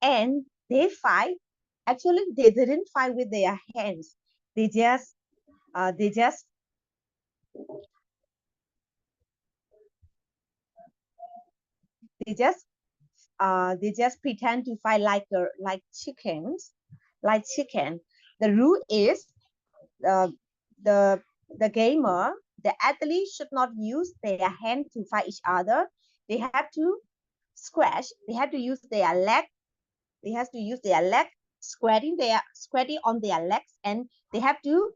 S15: and they fight. Actually, they didn't fight with their hands. They just uh, they just they just they just pretend to fight like chickens, like chicken. The rule is, uh, the gamer, the athlete should not use their hand to fight each other. They have to scratch. They have to use their leg. They have to use their leg, squatting on their legs, and they have to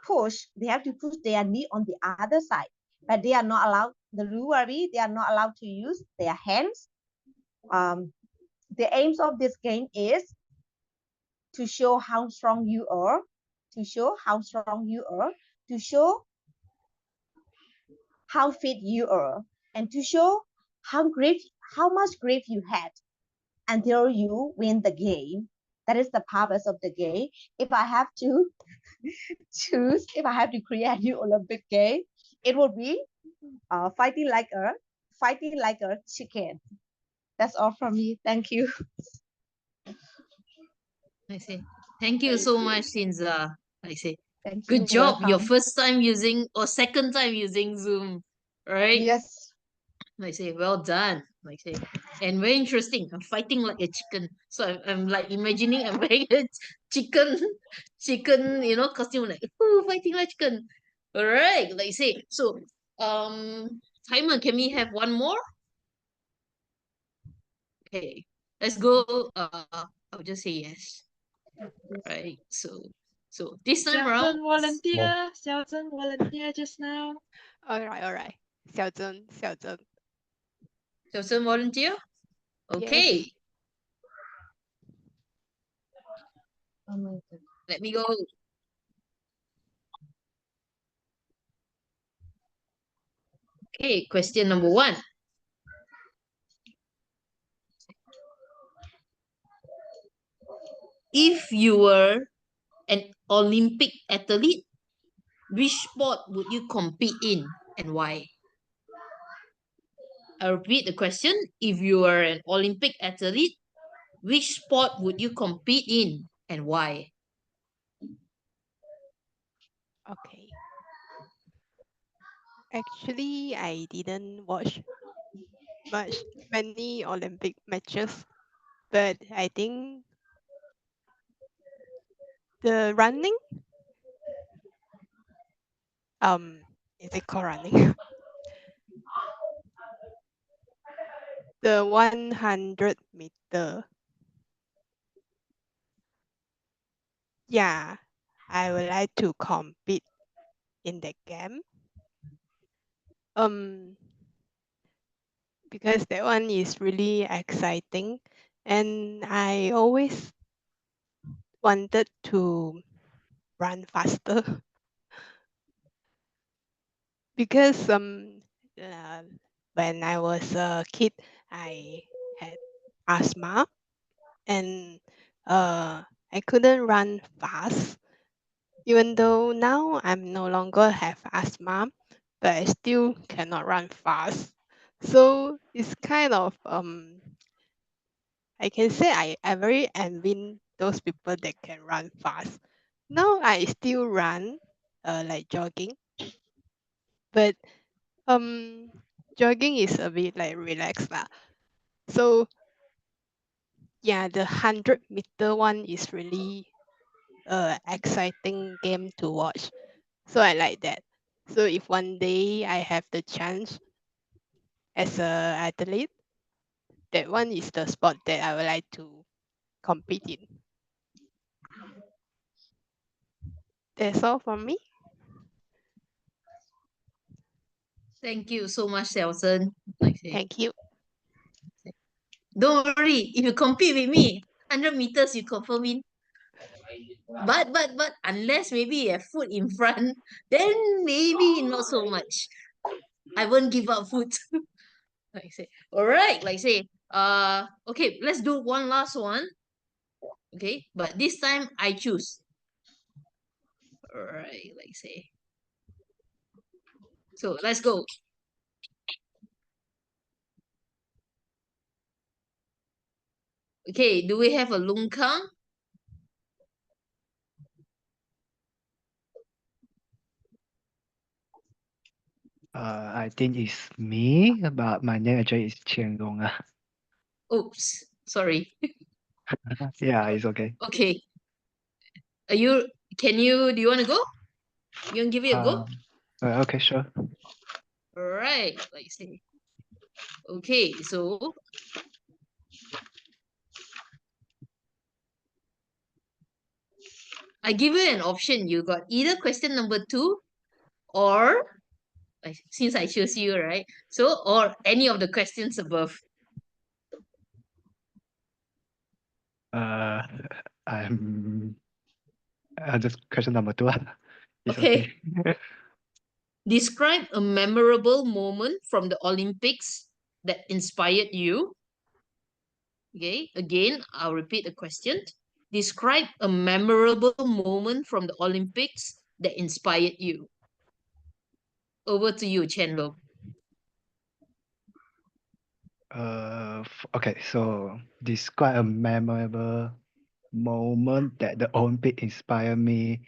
S15: push. They have to push their knee on the other side. But they are not allowed. The rule they are not allowed to use their hands. The aims of this game is to show how strong you are, to show how strong you are, to show how fit you are, and to show how much grip you had until you win the game. That is the purpose of the game. If I have to choose, if I have to create a new Olympic game, it would be fighting like a chicken. That's all from me. Thank you.
S14: I see. Thank you so much, Tinza. I see.
S15: Thank you.
S14: Good job. Your
S15: Welcome.
S14: first time using or second time using Zoom, right?
S15: Yes.
S14: I say, well done. I say, and very interesting. I'm fighting like a chicken. So I'm like imagining I'm wearing a chicken, costume, like, ooh, fighting like chicken. All right, like I say. So, Simon, can we have one more? Okay, let's go. I'll just say yes. Right. So this time around,
S3: Xiao Zhen volunteer just now.
S9: All right. Xiao Zhen.
S14: Joseph volunteer.
S9: Yes.
S14: Okay, let me go. Okay, question number 1. If you were an Olympic athlete, which sport would you compete in and why? I'll repeat the question. If you were an Olympic athlete, which sport would you compete in and why?
S9: Okay. Actually, I didn't watch many Olympic matches, but I think the running, is it called running? The 100 meter. Yeah, I would like to compete in the game. Because that one is really exciting, and I always wanted to run faster because uh, when I was a kid, I had asthma, and I couldn't run fast. Even though now I'm no longer have asthma, but I still cannot run fast. So it's kind of I can say I very envy those people that can run fast. Now I still run like jogging, but jogging is a bit like relaxed lah. So yeah, the 100-meter one is really exciting game to watch. So I like that. So if one day I have the chance as a athlete, that one is the sport that I would like to compete in. That's all from me.
S14: Thank you so much, Selson. Like say,
S9: Thank you.
S14: don't worry, if you compete with me, 100 meters you confirm win. But unless maybe you have food in front, then maybe not so much. I won't give up food. Like say, all right, like say, okay, let's do one last one. Okay, but this time I choose. All right, like say. So let's go. Okay, do we have a longkang?
S6: I think it's me, but my name actually is Qian Gong.
S14: Oops, sorry.
S6: Yeah, it's okay.
S14: Okay. Are you, do you want to go? You want to give it a go?
S6: Okay, sure.
S14: All right, like say. Okay, so I give you an option. You got either question number 2 or, like, since I chose you, right? So, or any of the questions above.
S6: Uh, I'm just question number 2. It's
S14: Okay.
S6: okay.
S14: Describe a memorable moment from the Olympics that inspired you. Okay, again, I'll repeat the question. Describe a memorable moment from the Olympics that inspired you. Over to you, Chenlo.
S6: Okay, so describe a memorable moment that the Olympic inspired me.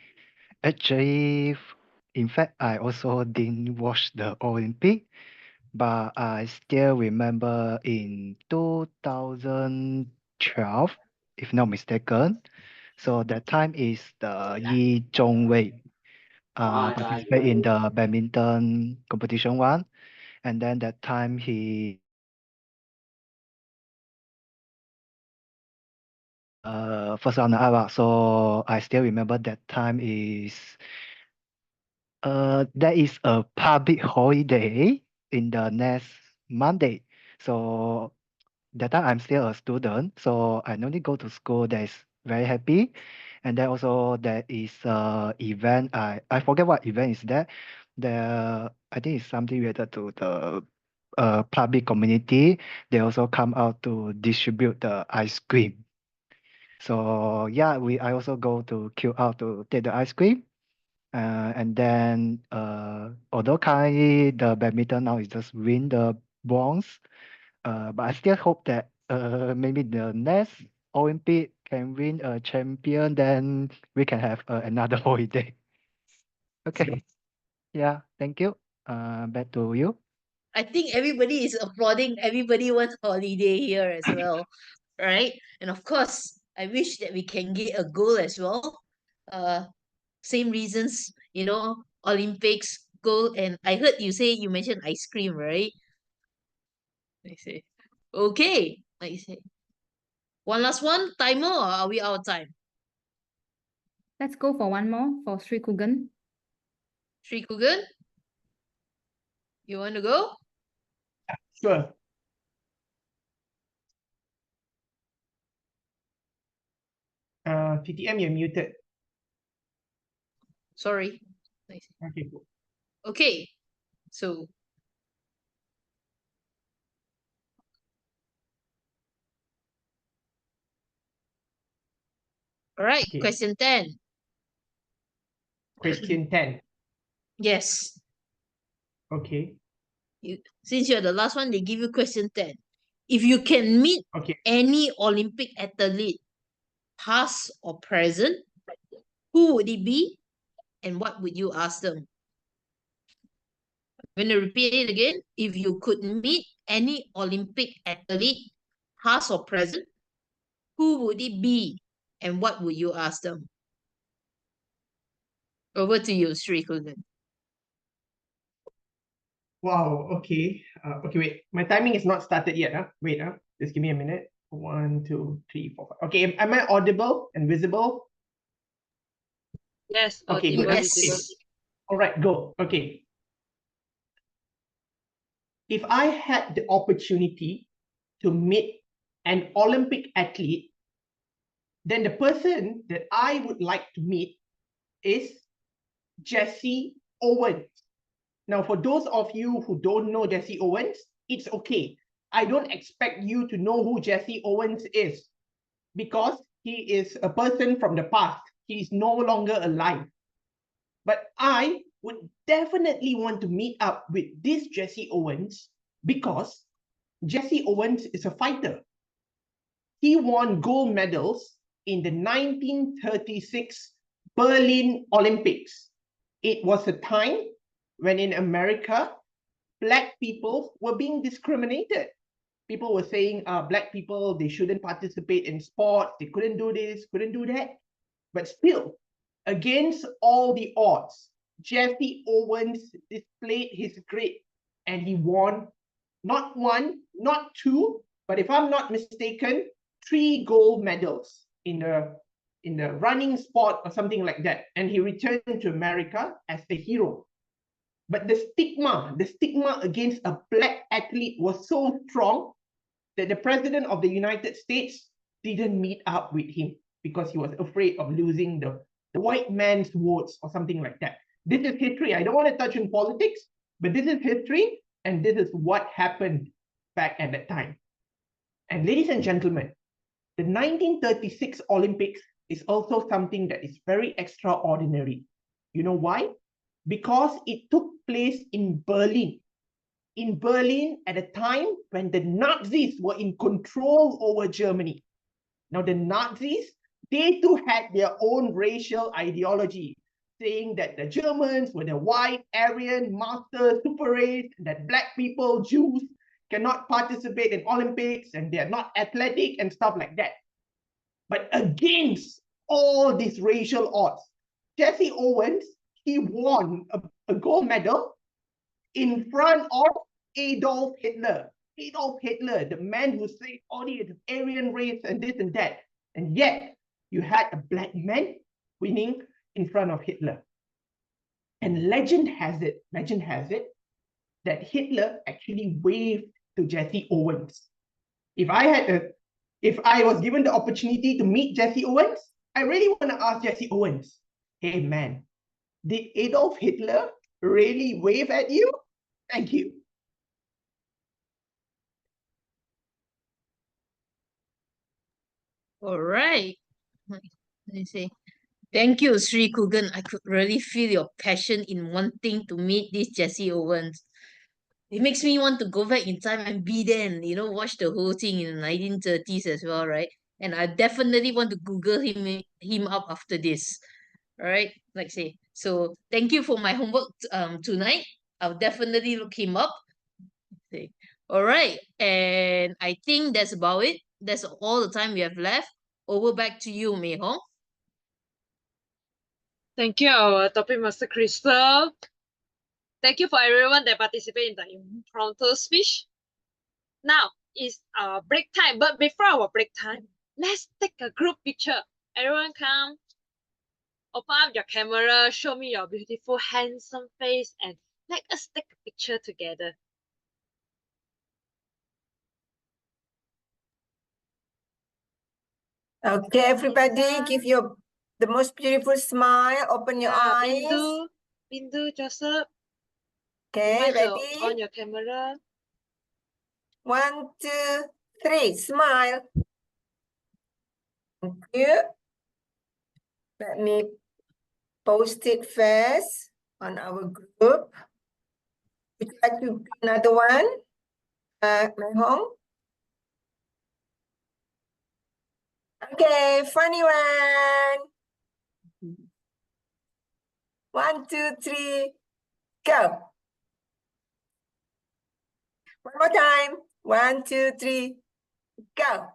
S6: Actually, in fact, I also didn't watch the Olympic, but I still remember in 2012, if not mistaken. So that time is the Yi Zhongwei participate in the badminton competition one, and then that time he first runner-up. So I still remember that time is there is a public holiday in the next Monday. So that time I'm still a student, so I no need go to school. That is very happy. And then also there is a event. I forget what event is that. I think it's something related to the public community. They also come out to distribute the ice cream. So yeah, I also go to queue out to take the ice cream. And then although currently the badminton now is just win the bronze, but I still hope that maybe the next Olympic can win a champion, then we can have another holiday. Okay. Yeah, thank you. Back to you.
S14: I think everybody is applauding. Everybody wants holiday here as well, right? And of course, I wish that we can get a goal as well. Uh, Same reasons, Olympics, gold, and I heard you mentioned ice cream, right? I say, okay. I say, one last one, timer, or are we out of time?
S2: Let's go for one more for Sri Kugan.
S14: Sri Kugan, you want to go?
S13: Sure. TTM, you're muted.
S14: Sorry.
S13: Okay, cool.
S14: Okay, so all right,
S13: Okay.
S14: question 10.
S13: Question 10.
S14: Yes.
S13: Okay.
S14: Since you're the last one, they give you question 10. If you can meet any Olympic athlete, past or present, who would it be and what would you ask them? I'm going to repeat it again. If you could meet any Olympic athlete, past or present, who would it be and what would you ask them? Over to you, Sri Kugan.
S13: Wow, okay. Okay, wait. My timing is not started yet. Wait, just give me a minute. 1, 2, 3, 4, 5. Okay, am I audible and visible?
S3: Yes,
S13: Okay,
S3: audible,
S13: good.
S3: visible.
S13: All right, go. Okay. If I had the opportunity to meet an Olympic athlete, then the person that I would like to meet is Jesse Owens. Now, for those of you who don't know Jesse Owens, it's okay. I don't expect you to know who Jesse Owens is because he is a person from the past. He is no longer alive. But I would definitely want to meet up with this Jesse Owens because Jesse Owens is a fighter. He won gold medals in the 1936 Berlin Olympics. It was a time when in America, Black people were being discriminated. People were saying Black people, they shouldn't participate in sports, they couldn't do this, couldn't do that. But still, against all the odds, Jesse Owens displayed his grit and he won not one, not two, but if I'm not mistaken, 3 gold medals in the running sport or something like that. And he returned to America as the hero. But the stigma against a Black athlete was so strong that the president of the United States didn't meet up with him because he was afraid of losing the white man's votes or something like that. This is history. I don't want to touch on politics, but this is history, and this is what happened back at that time. And ladies and gentlemen, the 1936 Olympics is also something that is very extraordinary. You know why? Because it took place in Berlin. In Berlin at a time when the Nazis were in control over Germany. Now the Nazis, they too had their own racial ideology, saying that the Germans were the white, Aryan, master, super race, and that Black people, Jews, cannot participate in Olympics and they're not athletic and stuff like that. But against all these racial odds, Jesse Owens, he won a gold medal in front of Adolf Hitler. Adolf Hitler, the man who said all the Aryan race and this and that. And yet, you had a Black man winning in front of Hitler. And legend has it that Hitler actually waved to Jesse Owens. If I was given the opportunity to meet Jesse Owens, I really want to ask Jesse Owens, hey man, did Adolf Hitler really wave at you? Thank you.
S14: All right. Let me see. Thank you, Sri Kugan. I could really feel your passion in wanting to meet this Jesse Owens. It makes me want to go back in time and be there and, watch the whole thing in the 1930s as well, right? And I definitely want to Google him up after this. All right, like say. So thank you for my homework tonight. I'll definitely look him up. Okay. All right, and I think that's about it. That's all the time we have left. Over back to you, Mei Hong.
S3: Thank you, our topic master Crystal. Thank you for everyone that participated in the impromptu speech. Now is our break time, but before our break time, let's take a group picture. Everyone come. open up your camera, show me your beautiful, handsome face, and let us take a picture together.
S1: Okay, everybody, give your the most beautiful smile. Open your eyes.
S3: Bindu, Joseph.
S1: Okay, ready?
S3: On your camera.
S1: 1, 2, 3. Smile. Thank you. Let me post it first on our group. Would you like to do another one? Hong? Okay, funny one. 1, 2, 3, go. One more time. 1, 2, 3, go.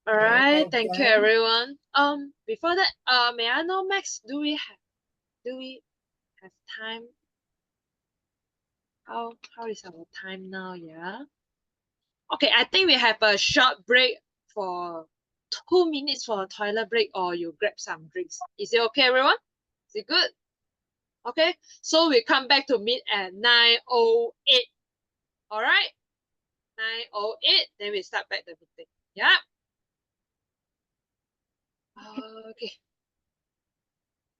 S3: All right, thank you everyone. Before that, may I know, Max, do we have time? How is our time now? Yeah. Okay, I think we have a short break for 2 minutes for a toilet break, or you grab some drinks. Is it okay, everyone? Is it good? Okay, so we come back to meet at 9:08. All right, 9:08. Then we start back the meeting. Yeah. Okay.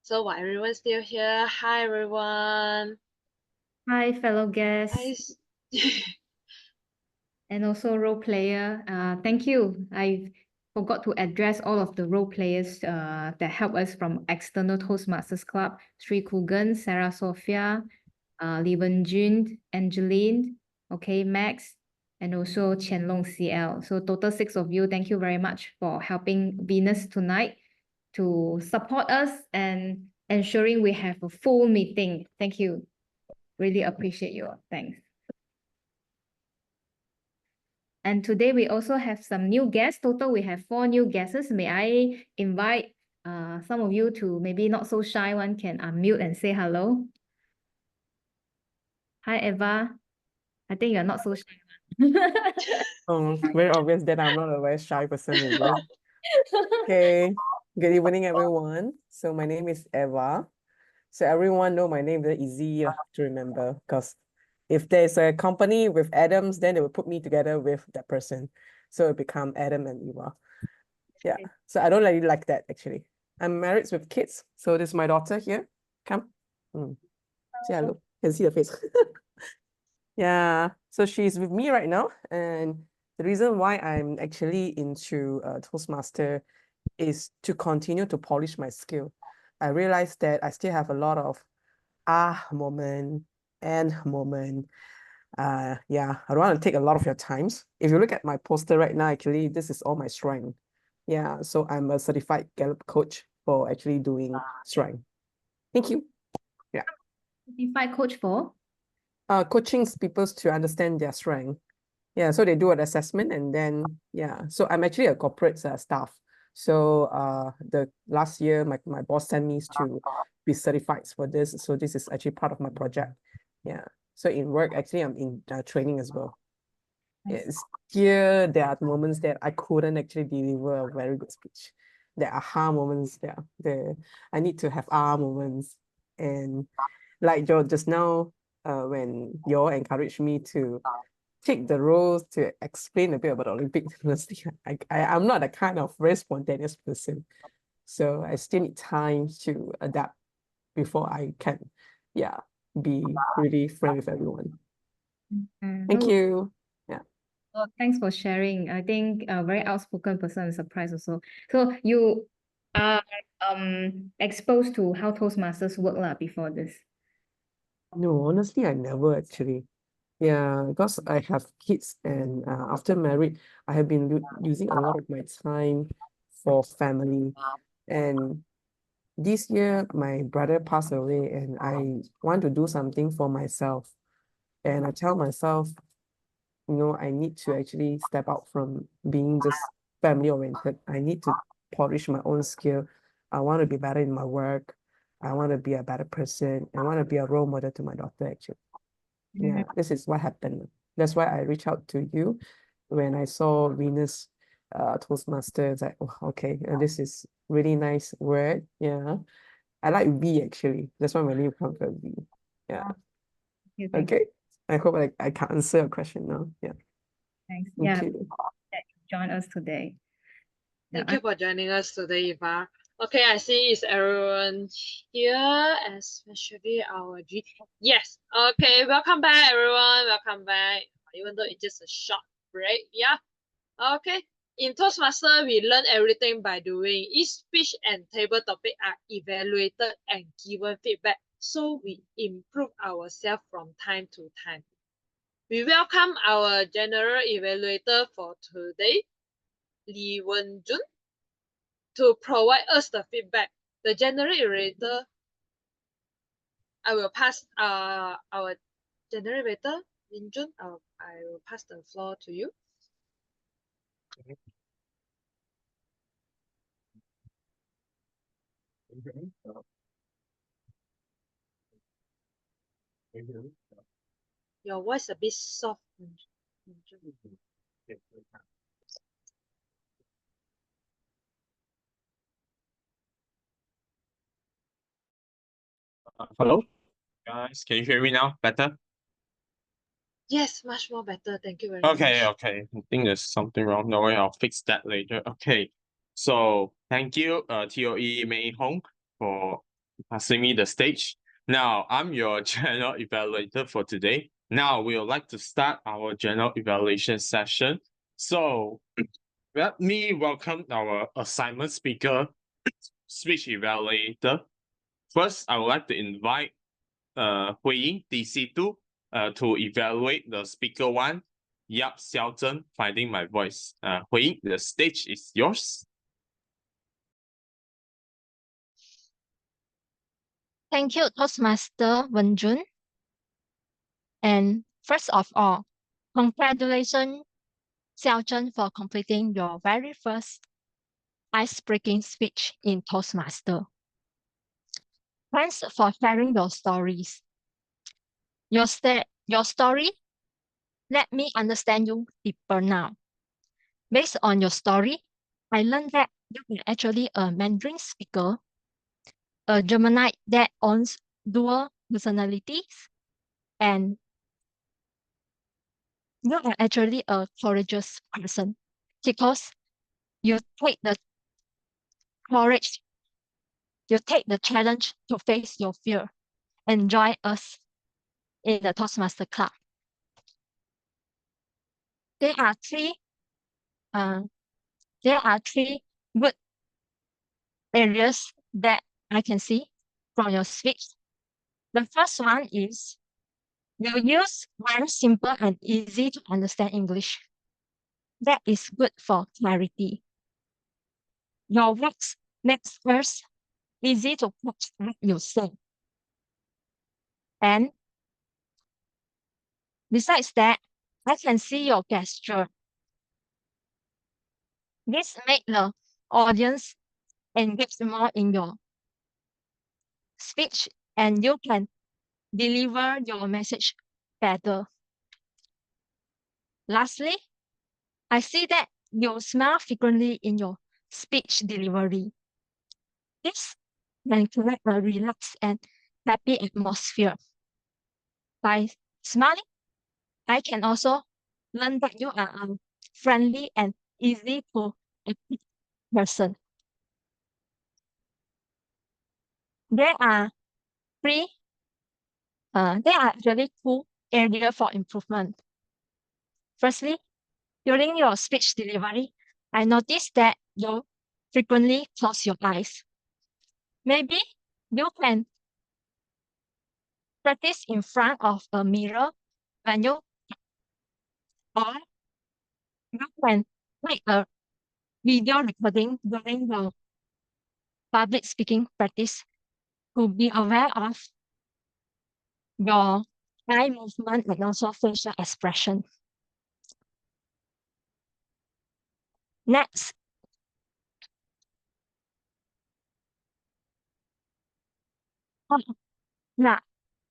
S3: So while everyone's still here, hi everyone.
S2: Hi, fellow guests.
S3: Hi.
S2: And also role player. Thank you. I forgot to address all of the role players that help us from external Toastmasters Club. Sri Kugan, Sarah Sophia, Li Wenjun, Angeline, okay, Max, and also Qianlong CL. So total 6 of you. Thank you very much for helping Venus tonight to support us and ensuring we have a full meeting. Thank you. Really appreciate you. Thanks. And today we also have some new guests. Total, we have 4 new guests. May I invite some of you to maybe not so shy one can unmute and say hello. Hi, Eva. I think you're not so shy.
S16: Very obvious that I'm not a very shy person, is it? Okay. Good evening, everyone. So my name is Eva. So everyone know my name, very easy to remember, because if there's a company with Adams, then they will put me together with that person. So it become Adam and Eva. Yeah. So I don't really like that, actually. I'm married with kids. So this is my daughter here. Come. Say hello. Can see the face. Yeah. So she's with me right now. And the reason why I'm actually into Toastmaster is to continue to polish my skill. I realized that I still have a lot of moment and moment. Yeah, I don't want to take a lot of your times. If you look at my poster right now, actually, this is all my strength. Yeah, so I'm a certified Gallup coach for actually doing strength. Thank you. Yeah.
S2: Certified coach for?
S16: Coaching people to understand their strength. Yeah, so they do an assessment and then, yeah. So I'm actually a corporate staff. So the last year, my boss sent me to be certified for this. So this is actually part of my project. Yeah. So in work, actually, I'm in training as well. It's here, there are moments that I couldn't actually deliver a very good speech. There are aha moments there. I need to have aha moments. And like Joe, just now, when you all encouraged me to take the role to explain a bit about Olympics, honestly, I'm not a kind of very spontaneous person. So I still need time to adapt before I can, yeah, be really friend with everyone. Thank you. Yeah.
S2: Well, thanks for sharing. I think a very outspoken person is surprised also. So you are exposed to how Toastmasters work before this?
S16: No, honestly, I never actually. Yeah, because I have kids and after married, I have been using a lot of my time for family. And this year, my brother passed away and I want to do something for myself. And I tell myself, I need to actually step out from being just family oriented. I need to polish my own skill. I want to be better in my work. I want to be a better person. I want to be a role model to my daughter, actually. Yeah, this is what happened. That's why I reached out to you when I saw Venus Toastmaster, it's like, oh, okay, this is really nice word. Yeah. I like V actually. That's why my name comes from V. Yeah.
S2: Thank you.
S16: Okay. I hope I can answer your question now. Yeah.
S2: Thanks.
S16: Thank
S2: Yeah,
S16: you.
S2: that you joined us today.
S3: Thank you for joining us today, Eva. Okay, I see is everyone here, especially our G. Yes. Okay, welcome back, everyone. Welcome back. Even though it's just a short break, yeah. Okay. In Toastmaster, we learn everything by doing. Each speech and table topic are evaluated and given feedback, so we improve ourselves from time to time. We welcome our general evaluator for today, Lee Wen-jun, to provide us the feedback. The general evaluator, I will pass our general evaluator, Wen-jun, I will pass the floor to you. Your voice a bit soft.
S4: Hello, guys. Can you hear me now? Better?
S3: Yes, much more better. Thank you very much.
S4: Okay. I think there's something wrong. No worry, I'll fix that later. Okay. So thank you, TOE Mei Hong, for passing me the stage. Now, I'm your general evaluator for today. Now, we would like to start our general evaluation session. So, let me welcome our assignment speaker, speech evaluator. First, I would like to invite Hui Ying, DC2, to evaluate the speaker one, Yap Xiaozhen, finding my voice. Hui Ying, the stage is yours.
S8: Thank you, Toastmaster Wen-jun. And first of all, congratulations, Xiaozhen, for completing your very first ice-breaking speech in Toastmaster. Thanks for sharing your stories. Your story let me understand you deeper now. Based on your story, I learned that you are actually a Mandarin speaker, a Gemini that owns dual personalities, and you are actually a courageous person because you take the courage, you take the challenge to face your fear and join us in the Toastmaster Club. There are three good areas that I can see from your speech. The first one is you use very simple and easy to understand English. That is good for clarity. Your words makes us easy to catch what you say. And besides that, I can see your gesture. This makes the audience engage more in your speech and you can deliver your message better. Lastly, I see that you smile frequently in your speech delivery. This can create a relaxed and happy atmosphere. By smiling, I can also learn that you are a friendly and easy to approach person. There are actually two areas for improvement. Firstly, during your speech delivery, I noticed that you frequently close your eyes. Maybe you can practice in front of a mirror when you can make a video recording during the public speaking practice to be aware of your eye movement and also facial expression. Next,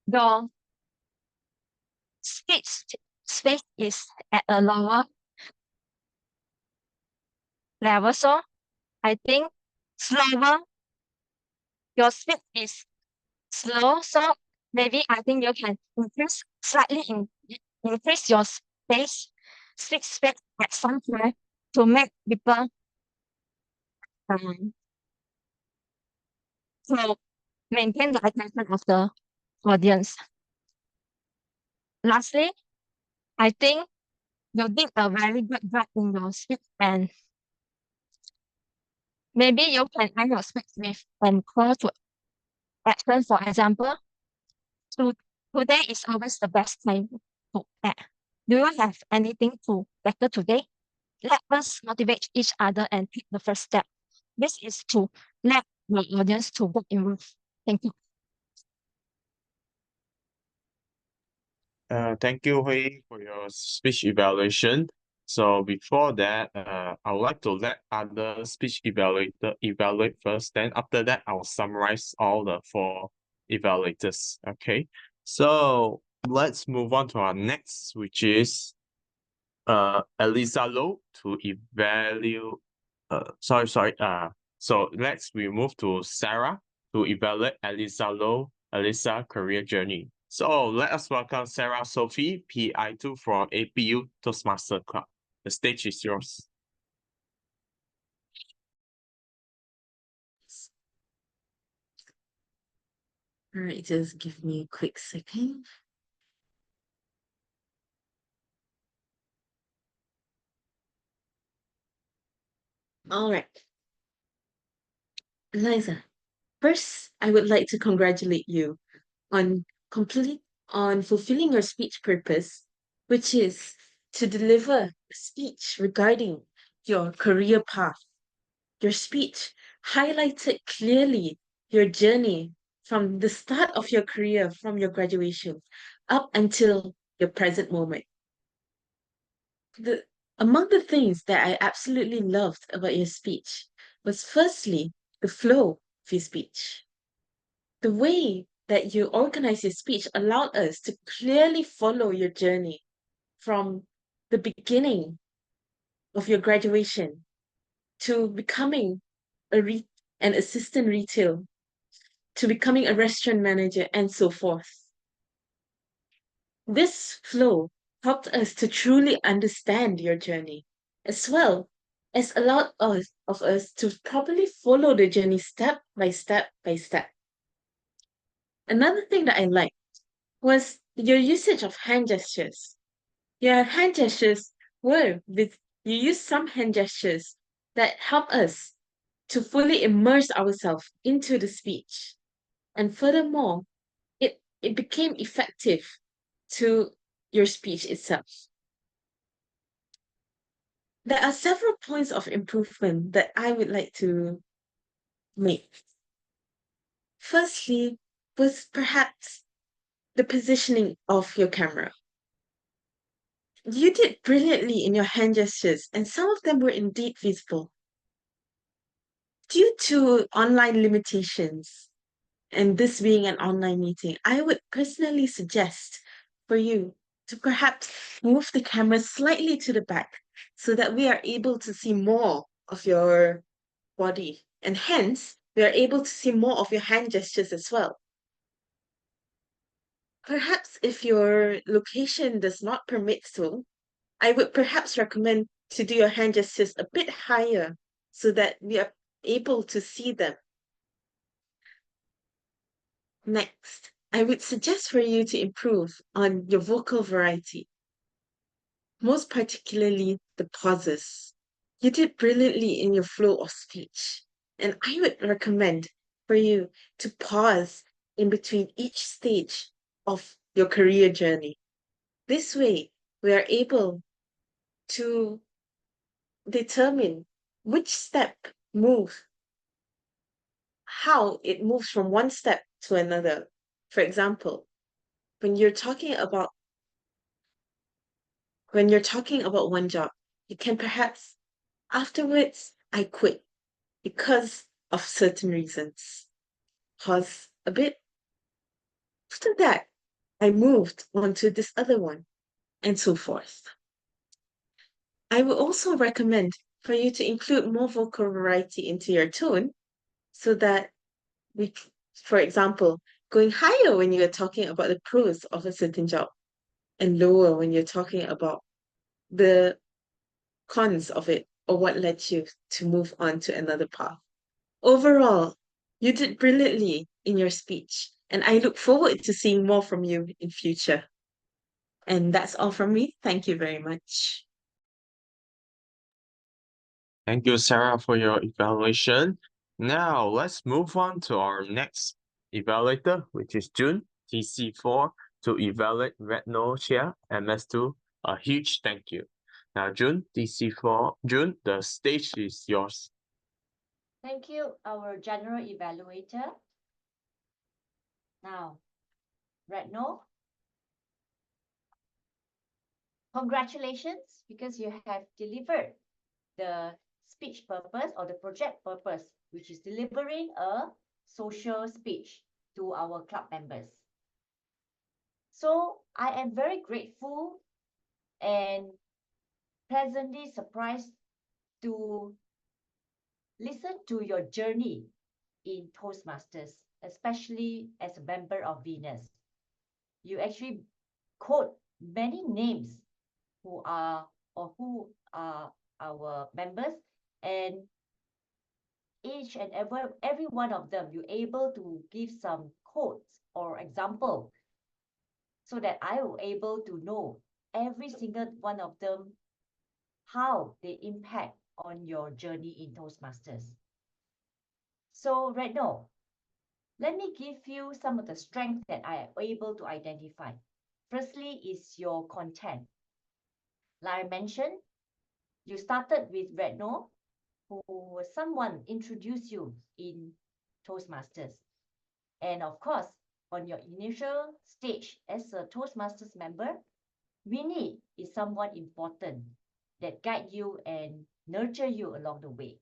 S8: your speech space is at a lower level. So I think slower, your speed is slow. So maybe I think you can increase your speak speed at some point to make people um, to maintain the attention of the audience. Lastly, I think you did a very good job in your speech, and maybe you can end your speech with a call to action. For example, to, today is always the best time to act. Do you have anything to better today? Let us motivate each other and take the first step. This is to let the audience to get involved. Thank you.
S4: Thank you, Hui, for your speech evaluation. So before that, I would like to let other speech evaluator evaluate first. Then after that, I'll summarize all the 4 evaluators. Okay. So let's move on to our next, which is Elisa Low to evaluate. So we move to Sarah to evaluate Elisa Low, Elisa career journey. So let us welcome Sarah Sophie, PI2 from APU Toastmasters Club. The stage is yours.
S10: All right, just give me a quick second. All right. Eliza, first, I would like to congratulate you on fulfilling your speech purpose, which is to deliver a speech regarding your career path. Your speech highlighted clearly your journey from the start of your career, from your graduation, up until your present moment. Among the things that I absolutely loved about your speech was firstly the flow of your speech. The way that you organize your speech allowed us to clearly follow your journey from the beginning of your graduation to becoming an assistant retail, to becoming a restaurant manager, and so forth. This flow helped us to truly understand your journey, as well as allowed us to properly follow the journey step by step by step. Another thing that I liked was your usage of hand gestures. Your hand gestures you use some hand gestures that help us to fully immerse ourselves into the speech. And furthermore, it became effective to your speech itself. There are several points of improvement that I would like to make. Firstly, was perhaps the positioning of your camera. You did brilliantly in your hand gestures, and some of them were indeed visible. Due to online limitations, and this being an online meeting, I would personally suggest for you to perhaps move the camera slightly to the back so that we are able to see more of your body, and hence we are able to see more of your hand gestures as well. Perhaps if your location does not permit so, I would perhaps recommend to do your hand gestures a bit higher so that we are able to see them. Next, I would suggest for you to improve on your vocal variety, most particularly the pauses. You did brilliantly in your flow of speech, and I would recommend for you to pause in between each stage of your career journey. This way, we are able to determine which step how it moves from one step to another. For example, when you're talking about one job, you can perhaps afterwards I quit because of certain reasons. Pause a bit. After that, I moved on to this other one, and so forth. I would also recommend for you to include more vocal variety into your tone so that for example, going higher when you're talking about the pros of a certain job and lower when you're talking about the cons of it or what led you to move on to another path. Overall, you did brilliantly in your speech, and I look forward to seeing more from you in future. And that's all from me. Thank you very much.
S4: Thank you, Sarah, for your evaluation. Now, let's move on to our next evaluator, which is June, TC4, to evaluate Retno Chia, MS2. A huge thank you. Now, June, TC4, June, the stage is yours.
S12: Thank you, our general evaluator. Now, Retno, congratulations because you have delivered the speech purpose or the project purpose, which is delivering a social speech to our club members. So I am very grateful and pleasantly surprised to listen to your journey in Toastmasters, especially as a member of Venus. You actually quote many names who are our members, and each and every one of them, you're able to give some quotes or example so that I will able to know every single one of them, how they impact on your journey in Toastmasters. So right now, let me give you some of the strengths that I am able to identify. Firstly is your content. Like I mentioned, you started with Retno, who was someone introduced you in Toastmasters. And of course, on your initial stage as a Toastmasters member, Winnie is someone important that guide you and nurture you along the way.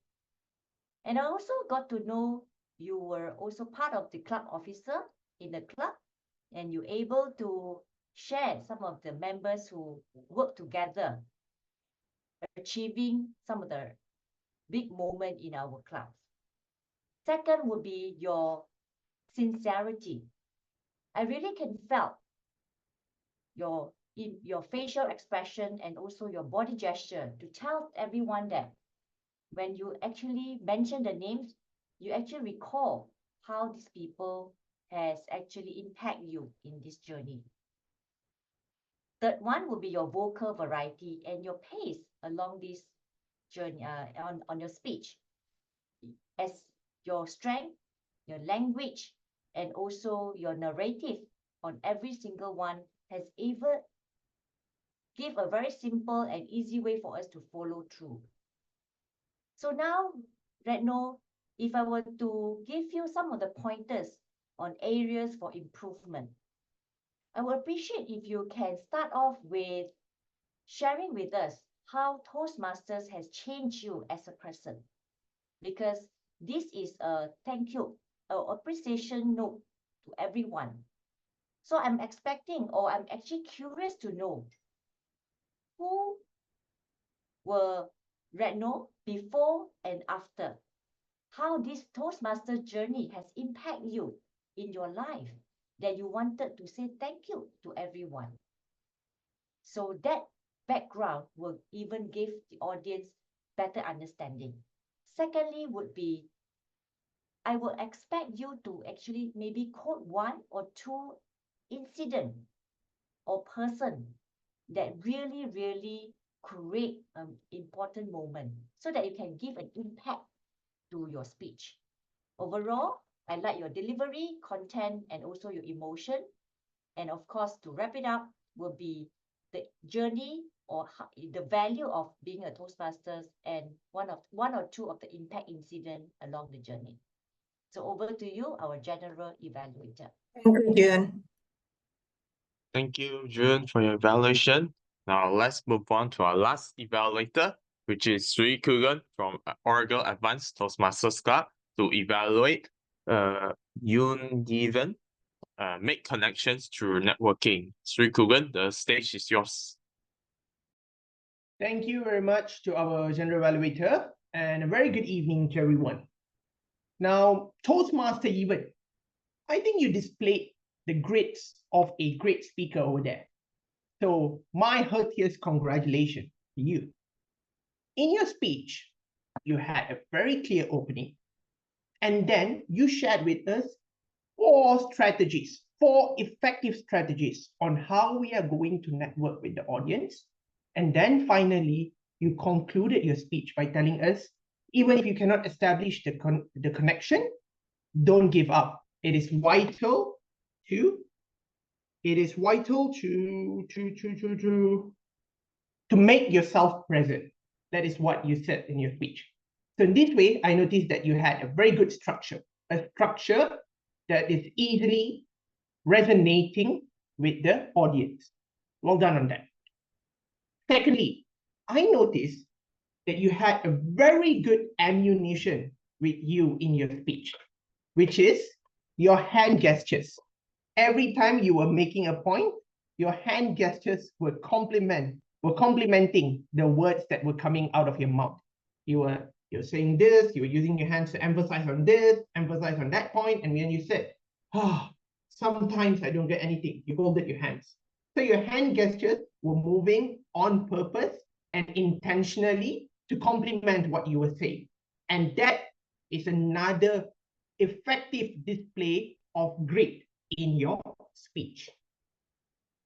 S12: And I also got to know you were also part of the club officer in the club, and you're able to share some of the members who work together, achieving some of the big moment in our club. Second would be your sincerity. I really can felt your facial expression and also your body gesture to tell everyone that when you actually mention the names, you actually recall how these people has actually impact you in this journey. Third one will be your vocal variety and your pace along this journey on your speech, as your strength, your language, and also your narrative on every single one has even give a very simple and easy way for us to follow through. So now, Retno, if I were to give you some of the pointers on areas for improvement, I would appreciate if you can start off with sharing with us how Toastmasters has changed you as a person, because this is a thank you, an appreciation note to everyone. So I'm expecting, or I'm actually curious to know, who were Retno before and after? How this Toastmaster journey has impacted you in your life that you wanted to say thank you to everyone. So that background will even give the audience better understanding. Secondly would be, I will expect you to actually maybe quote one or two incident or person that really create an important moment so that you can give an impact to your speech. Overall, I like your delivery, content, and also your emotion. And of course, to wrap it up, will be the journey or the value of being a Toastmasters and one or two of the impact incident along the journey. So over to you, our general evaluator.
S1: Thank you, June.
S4: Thank you, June, for your evaluation. Now let's move on to our last evaluator, which is Sri Kugan from Oracle Advanced Toastmasters Club, to evaluate Yoon Given, make connections through networking. Sri Kugan, the stage is yours.
S13: Thank you very much to our general evaluator, and a very good evening to everyone. Now, Toastmaster event, I think you displayed the grades of a great speaker over there. So my heartiest congratulations to you. In your speech, you had a very clear opening, and then you shared with us 4 strategies, 4 effective strategies on how we are going to network with the audience. And then finally, you concluded your speech by telling us, even if you cannot establish the connection, don't give up. It is vital to make yourself present. That is what you said in your speech. So in this way, I noticed that you had a very good structure, a structure that is easily resonating with the audience. Well done on that. Secondly, I noticed that you had a very good ammunition with you in your speech, which is your hand gestures. Every time you were making a point, your hand gestures were complementing the words that were coming out of your mouth. You're saying this, you were using your hands to emphasize on this, emphasize on that point, and when you said, sometimes I don't get anything, you folded your hands. So your hand gestures were moving on purpose and intentionally to complement what you were saying. And that is another effective display of grit in your speech.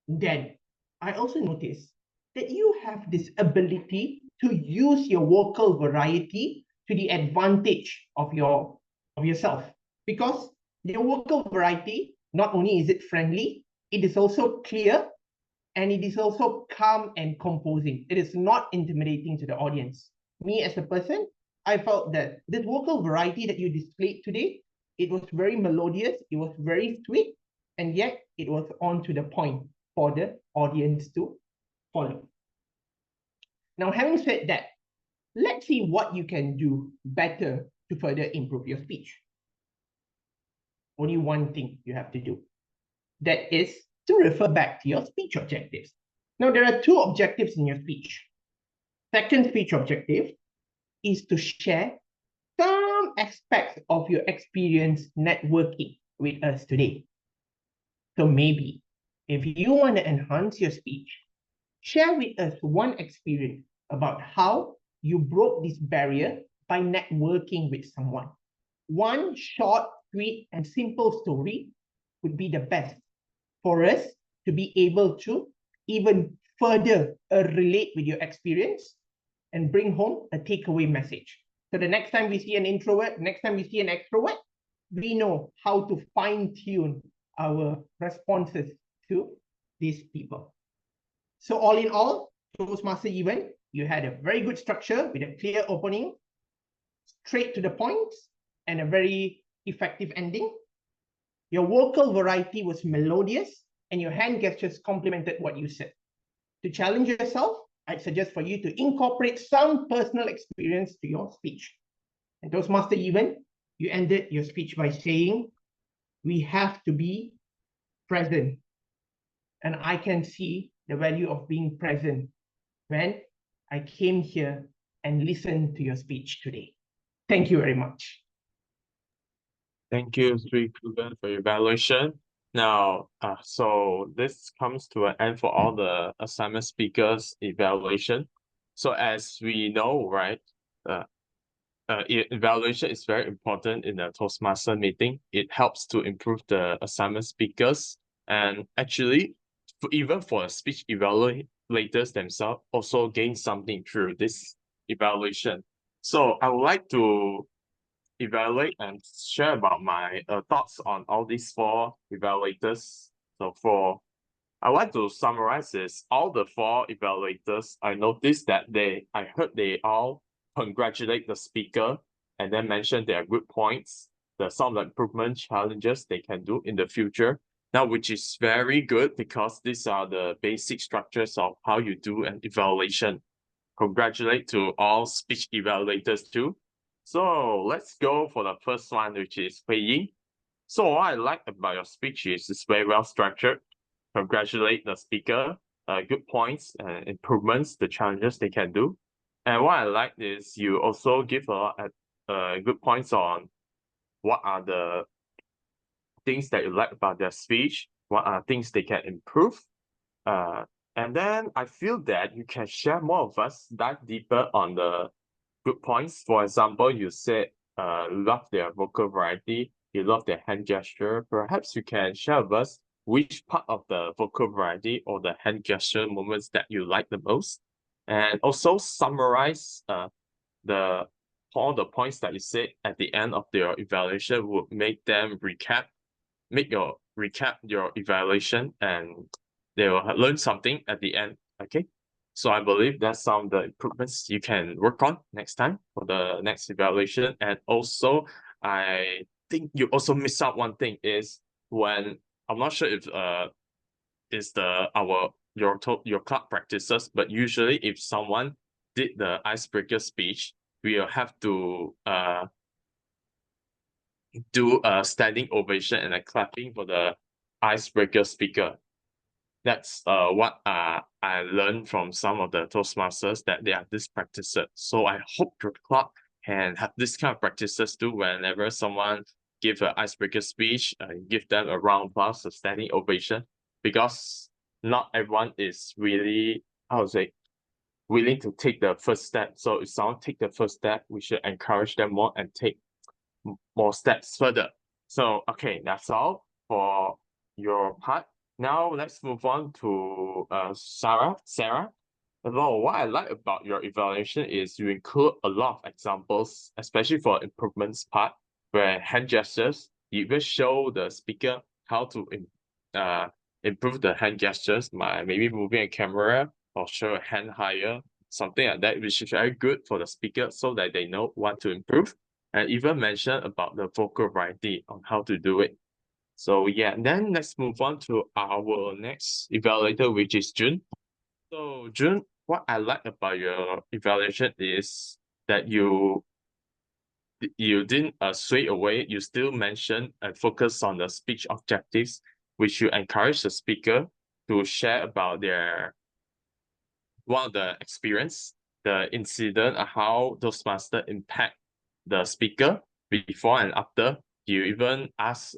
S13: Then I also noticed that you have this ability to use your vocal variety to the advantage of yourself, because your vocal variety, not only is it friendly, it is also clear, and it is also calm and composing. It is not intimidating to the audience. Me as a person, I felt that this vocal variety that you displayed today, it was very melodious, it was very sweet, and yet it was on to the point for the audience to follow. Now, having said that, let's see what you can do better to further improve your speech. Only one thing you have to do. That is to refer back to your speech objectives. Now, there are 2 objectives in your speech. Second speech objective is to share some aspects of your experience networking with us today. So maybe if you want to enhance your speech, share with us one experience about how you broke this barrier by networking with someone. One short, sweet, and simple story would be the best for us to be able to even further relate with your experience and bring home a takeaway message. So the next time we see an introvert, next time we see an extrovert, we know how to fine-tune our responses to these people. So all in all, Toastmaster event, you had a very good structure with a clear opening, straight to the point, and a very effective ending. Your vocal variety was melodious, and your hand gestures complemented what you said. To challenge yourself, I'd suggest for you to incorporate some personal experience to your speech. And Toastmaster event, you ended your speech by saying, we have to be present. And I can see the value of being present when I came here and listened to your speech today. Thank you very much.
S4: Thank you, Sri Kugan, for your evaluation. Now, so this comes to an end for all the assignment speakers evaluation. So as we know, right, evaluation is very important in the Toastmaster meeting. It helps to improve the assignment speakers, and actually, even for speech evaluators themselves, also gain something through this evaluation. So I would like to evaluate and share about my thoughts on all these 4 evaluators. So I like to summarize this. All the 4 evaluators, I noticed that I heard they all congratulate the speaker and then mention their good points, some of the improvement challenges they can do in the future. Now, which is very good because these are the basic structures of how you do an evaluation. Congratulate to all speech evaluators too. So let's go for the first one, which is Hui Ying. So what I like about your speech is it's very well structured. Congratulate the speaker. good points and improvements, the challenges they can do. And what I like is you also give a lot of good points on what are the things that you like about their speech, what are things they can improve. And then I feel that you can share more of us, dive deeper on the good points. For example, you said love their vocal variety, you love their hand gesture. Perhaps you can share with us which part of the vocal variety or the hand gesture moments that you like the most. And also summarize the all the points that you said at the end of your evaluation would make them recap your evaluation, and they will learn something at the end. Okay, so I believe that's some of the improvements you can work on next time for the next evaluation. And also I think you also miss out one thing is when I'm not sure if is your club practices, but usually if someone did the icebreaker speech, we will have to do a standing ovation and a clapping for the icebreaker speaker. That's what I learned from some of the Toastmasters, that they have this practices. So I hope your club can have this kind of practices too. Whenever someone give an icebreaker speech, give them a round of applause, a standing ovation, because not everyone is really, how to say, willing to take the first step. So if someone take the first step, we should encourage them more and take more steps further. So okay, that's all for your part. Now let's move on to Sarah. Well, what I like about your evaluation is you include a lot of examples, especially for improvements part, where hand gestures, you even show the speaker how to improve the hand gestures by maybe moving a camera or show a hand higher, something like that, which is very good for the speaker so that they know what to improve. And even mention about the vocal variety on how to do it. So yeah, then let's move on to our next evaluator, which is June. So June, what I like about your evaluation is that you didn't sway away. You still mention and focus on the speech objectives, which you encourage the speaker to share about their one of the experience, the incident, how those master impact the speaker before and after. You even ask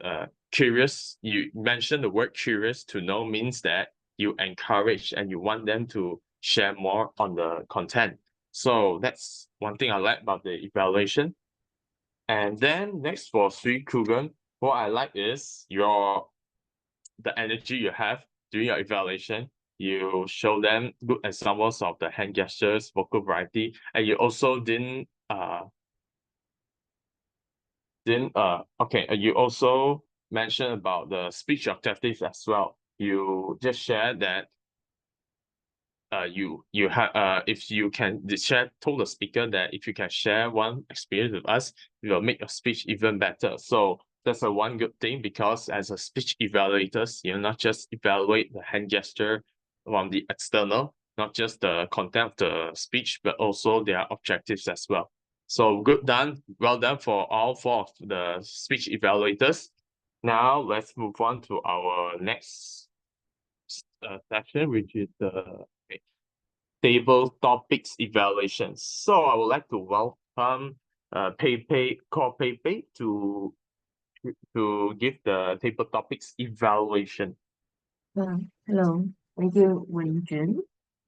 S4: curious, you mentioned the word curious to know means that you encourage and you want them to share more on the content. So that's one thing I like about the evaluation. And then next for Sri Kugan, what I like is the energy you have during your evaluation. You show them good examples of the hand gestures, vocal variety, and you also you also mentioned about the speech objectives as well. You just share that you have if you can told the speaker that if you can share one experience with us, it will make your speech even better. So that's a one good thing, because as a speech evaluators, you not just evaluate the hand gesture from the external, not just the content of the speech, but also their objectives as well. So well done for all four of the speech evaluators. Now let's move on to our next section, which is the table topics evaluations. So I would like to welcome Pepe to give the table topics evaluation.
S17: Hello, thank you, Wenjun.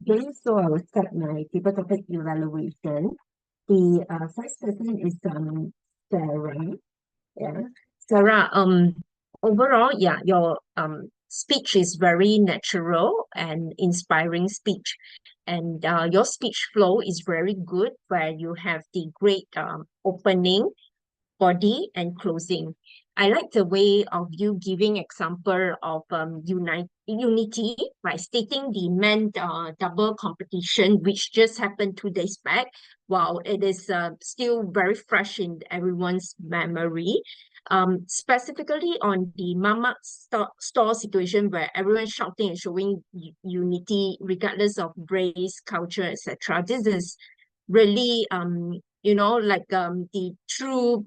S17: Okay, so I will start my table topic evaluation. The first person is Sarah. Yeah, Sarah. Overall, yeah, your speech is very natural and inspiring speech, and your speech flow is very good, where you have the great opening, body, and closing. I like the way of you giving example of unity by stating the men double competition, which just happened 2 days back. While it is still very fresh in everyone's memory. Specifically on the mama store situation, where everyone's shouting and showing unity regardless of race, culture, etc. This is really like the true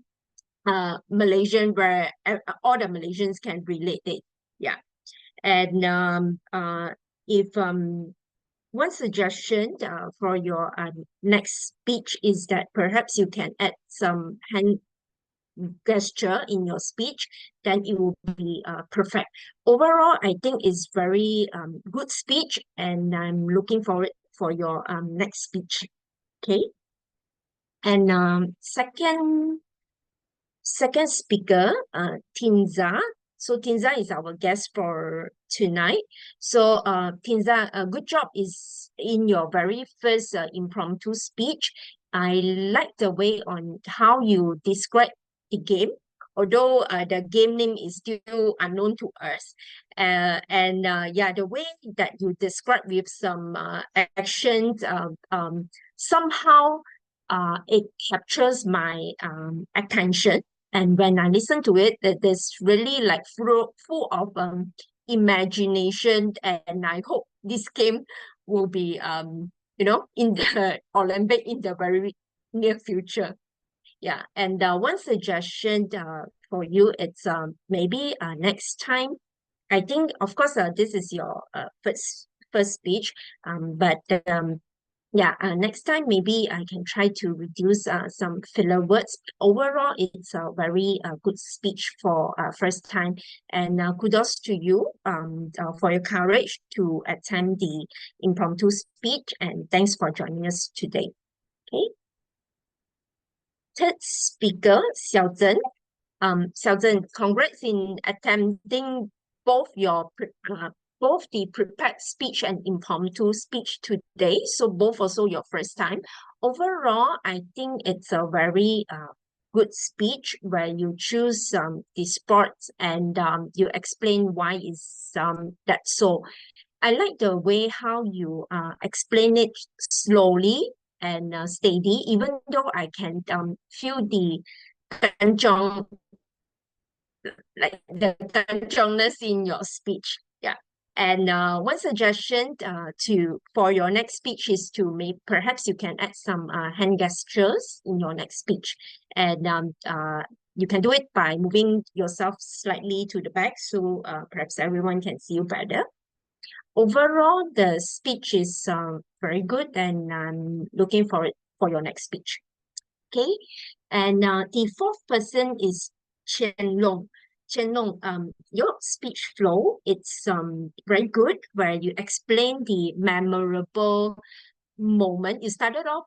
S17: Malaysian, where all the Malaysians can relate it. Yeah. And if one suggestion for your next speech is that perhaps you can add some hand gesture in your speech, then it will be perfect. Overall, I think it's very good speech, and I'm looking forward for your next speech. Okay. And second speaker, Tinza. So Tinza is our guest for tonight. So Tinza, good job is in your very first impromptu speech. I like the way on how you describe the game, although the game name is still unknown to us. Yeah, the way that you describe with some actions, somehow it captures my attention. And when I listen to it, there's really like full of imagination. And I hope this game will be in the Olympic in the very near future. Yeah. And one suggestion for you, it's maybe next time. I think, of course, this is your first speech. But yeah, next time maybe I can try to reduce some filler words. Overall, it's a very good speech for first time. And kudos to you for your courage to attend the impromptu speech. And thanks for joining us today. Okay. Third speaker, Xiaozhen. Xiaozhen, congrats in attempting both both the prepared speech and impromptu speech today. So both also your first time. Overall, I think it's a very good speech where you choose the sports and you explain why is that so. I like the way how you explain it slowly and steady, even though I can feel the kanchong, like the kanchongness in your speech. Yeah. And one suggestion for your next speech is to perhaps you can add some hand gestures in your next speech. And you can do it by moving yourself slightly to the back so perhaps everyone can see you better. Overall, the speech is very good, and I'm looking forward for your next speech. Okay, and the fourth person is Chen Long. Chen Long, your speech flow, it's very good, where you explain the memorable moment. You started off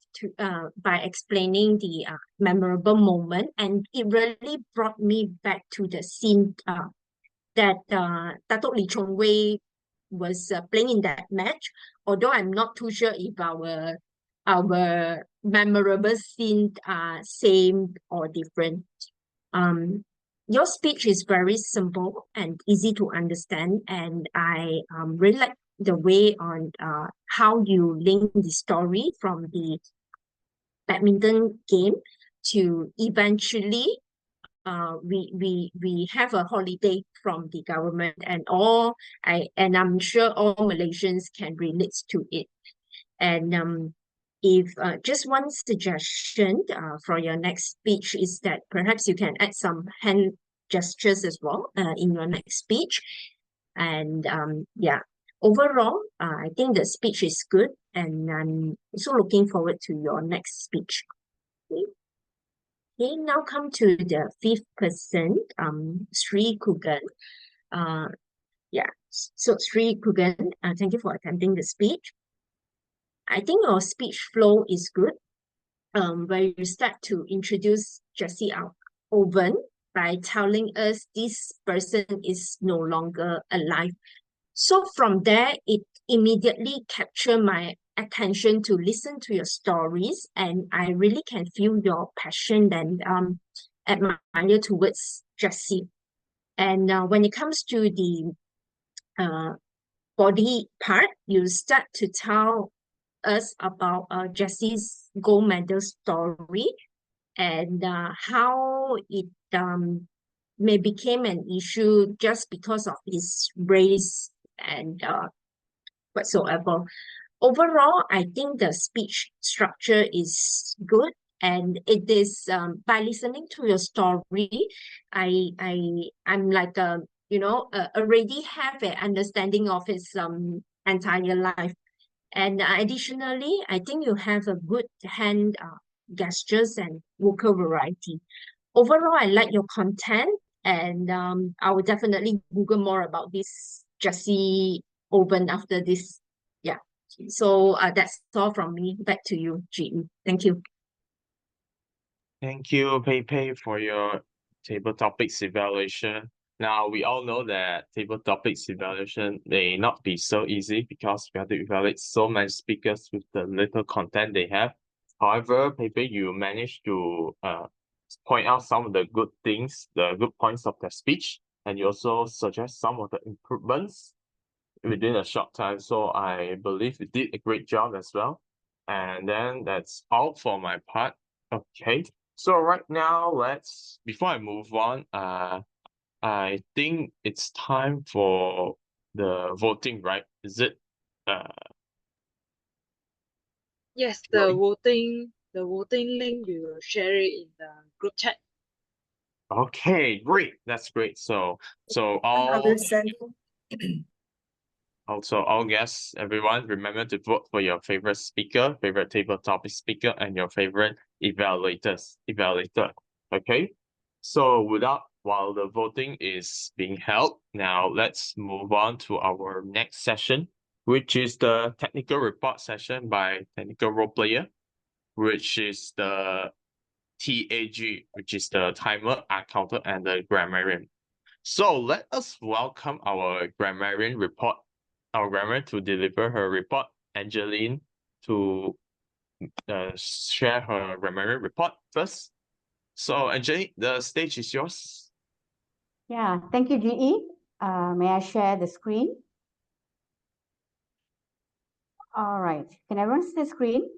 S17: by explaining the memorable moment, and it really brought me back to the scene that Dato' Lee Chong Wei was playing in that match. Although I'm not too sure if our memorable scenes are same or different. Your speech is very simple and easy to understand, and I really like the way on how you link the story from the badminton game to eventually we have a holiday from the government, and I'm sure all Malaysians can relate to it. And if just one suggestion for your next speech is that perhaps you can add some hand gestures as well in your next speech. And yeah, overall, I think the speech is good, and I'm also looking forward to your next speech. Okay. Okay, now come to the fifth person, Sri Kugan. Yeah, so Sri Kugan, thank you for attending the speech. I think your speech flow is good, where you start to introduce Jessie Owen by telling us this person is no longer alive. So from there, it immediately captured my attention to listen to your stories, and I really can feel your passion and admire towards Jessie. And when it comes to the body part, you start to tell us about Jessie's gold medal story and how it may become an issue just because of his race and whatsoever. Overall, I think the speech structure is good, and it is by listening to your story, I'm like already have an understanding of his entire life. And additionally, I think you have a good hand gestures and vocal variety. Overall, I like your content, and I will definitely Google more about this Jessie Oven after this. Yeah. So that's all from me. Back to you, GE. Thank you.
S4: Thank you, Pei Pei, for your table topics evaluation. Now, we all know that table topics evaluation may not be so easy because we have to evaluate so many speakers with the little content they have. However, Pei Pei, you managed to point out some of the good things, the good points of their speech, and you also suggest some of the improvements within a short time. So I believe you did a great job as well. And then that's all for my part. Okay. So right now, before I move on, I think it's time for the voting, right? Is it?
S3: Yes, the voting link, we will share it in the group chat.
S4: Okay, great. That's great. So
S1: I will send.
S4: also, all guests, everyone, remember to vote for your favorite speaker, favorite table topic speaker, and your favorite evaluator. Okay? So while the voting is being held, now let's move on to our next session, which is the technical report session by technical role player, which is the TAG, which is the timer, art counter, and the grammarian. So let us welcome our grammarian to deliver her report, Angeline, to share her grammarian report first. So Angeline, the stage is yours.
S5: Yeah, thank you, GE. May I share the screen? All right, can everyone see the screen?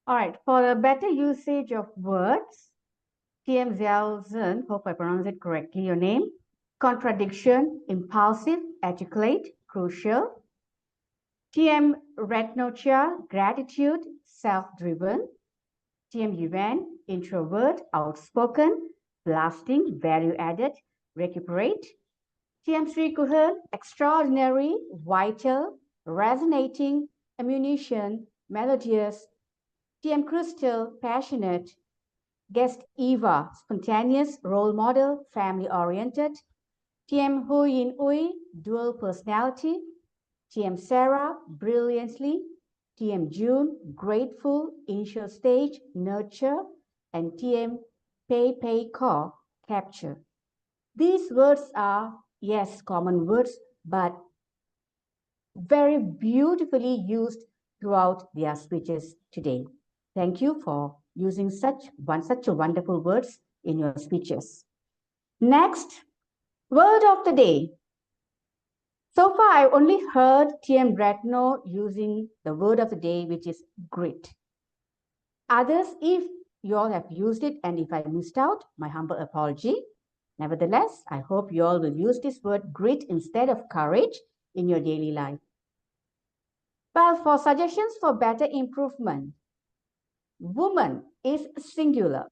S5: All right, for the better usage of words, TM Ziaozen, hope I pronounce it correctly, your name, contradiction, impulsive, articulate, crucial. TM Retnocha, gratitude, self-driven. TM Yuan, introvert, outspoken, blasting, value-added, recuperate. TM Sri Kuhan, extraordinary, vital, resonating, ammunition, melodious. TM Crystal, passionate. Guest Eva, spontaneous, role model, family-oriented. TM Huyin Ui, dual personality. TM Sarah, brilliantly. TM June, grateful, initial stage, nurture. And TM Pei Pei Ko, capture. These words are, yes, common words, but very beautifully used throughout their speeches today. Thank you for using such wonderful words in your speeches. Next, word of the day. So far, I only heard TM Bretno using the word of the day, which is grit. Others, if you all have used it and if I missed out, my humble apology. Nevertheless, I hope you all will use this word grit instead of courage in your daily life. Well, for suggestions for better improvement, woman is singular,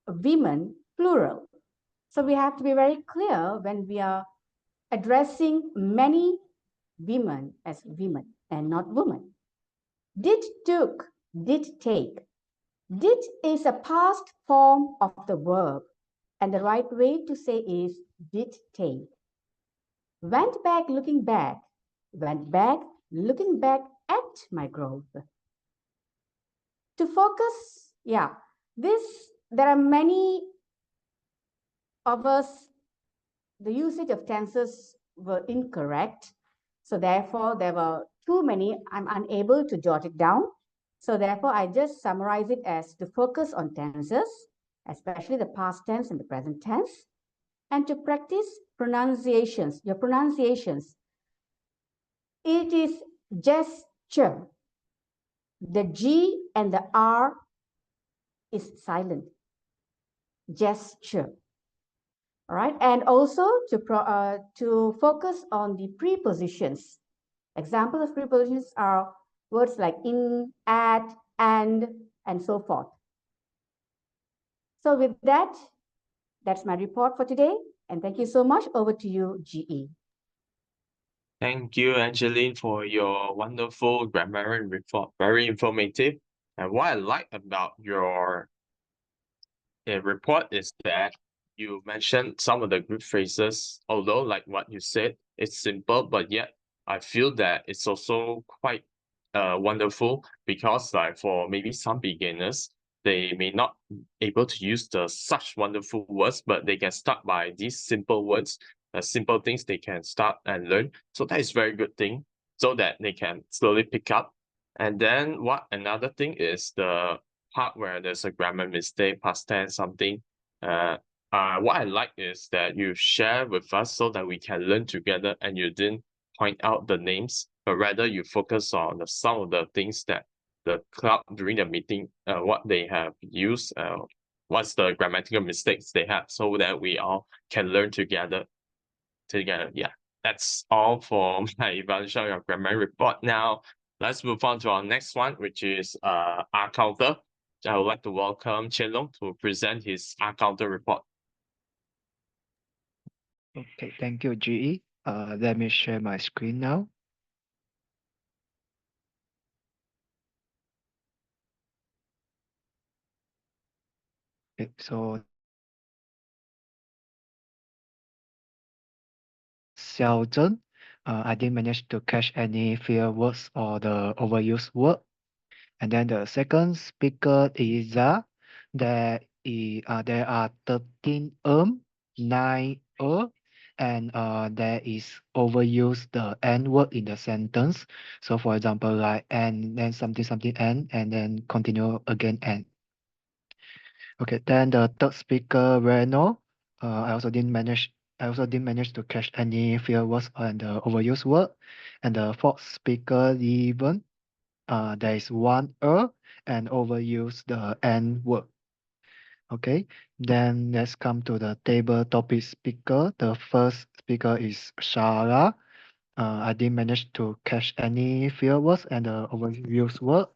S5: women plural. So we have to be very clear when we are addressing many women as women and not women. Did, took, did, take. Did is a past form of the verb, and the right way to say is did take. Went back looking back, went back looking back at my growth. To focus, there are many of us, the usage of tenses were incorrect. So therefore, there were too many. I'm unable to jot it down. So therefore, I just summarize it as to focus on tenses, especially the past tense and the present tense, and to practice pronunciations, your pronunciations. It is gesture. The G and the R is silent. Gesture. All right, and also to focus on the prepositions. Examples of prepositions are words like in, at, and so forth. So with that, that's my report for today. And thank you so much. Over to you, GE.
S4: Thank you, Angeline, for your wonderful grammar report. Very informative. And what I like about your report is that you mentioned some of the good phrases, although like what you said, it's simple, but yet I feel that it's also quite wonderful because like for maybe some beginners, they may not able to use the such wonderful words, but they can start by these simple words, simple things they can start and learn. So that is very good thing so that they can slowly pick up. And then what another thing is the part where there's a grammar mistake, past tense, something. What I like is that you share with us so that we can learn together and you didn't point out the names, but rather you focus on some of the things that the club during the meeting, what they have used, what's the grammatical mistakes they have, so that we all can learn together. Yeah, that's all for my evaluation of grammar report. Now, let's move on to our next one, which is R counter. I would like to welcome Chen Long to present his R counter report.
S6: Okay, thank you, GE. Let me share my screen now. Okay, so Xiaozhen, I didn't manage to catch any fear words or the overused word. And then the second speaker is there are 13 9 and there is overuse the N word in the sentence. So for example, like and then something something and then continue again and. Okay, then the third speaker, Reno, I also didn't manage to catch any fear words and the overused word. And the fourth speaker, Even, there is one and overuse the N word. Okay, then let's come to the table topic speaker. The first speaker is Shara. I didn't manage to catch any fear words and the overused word.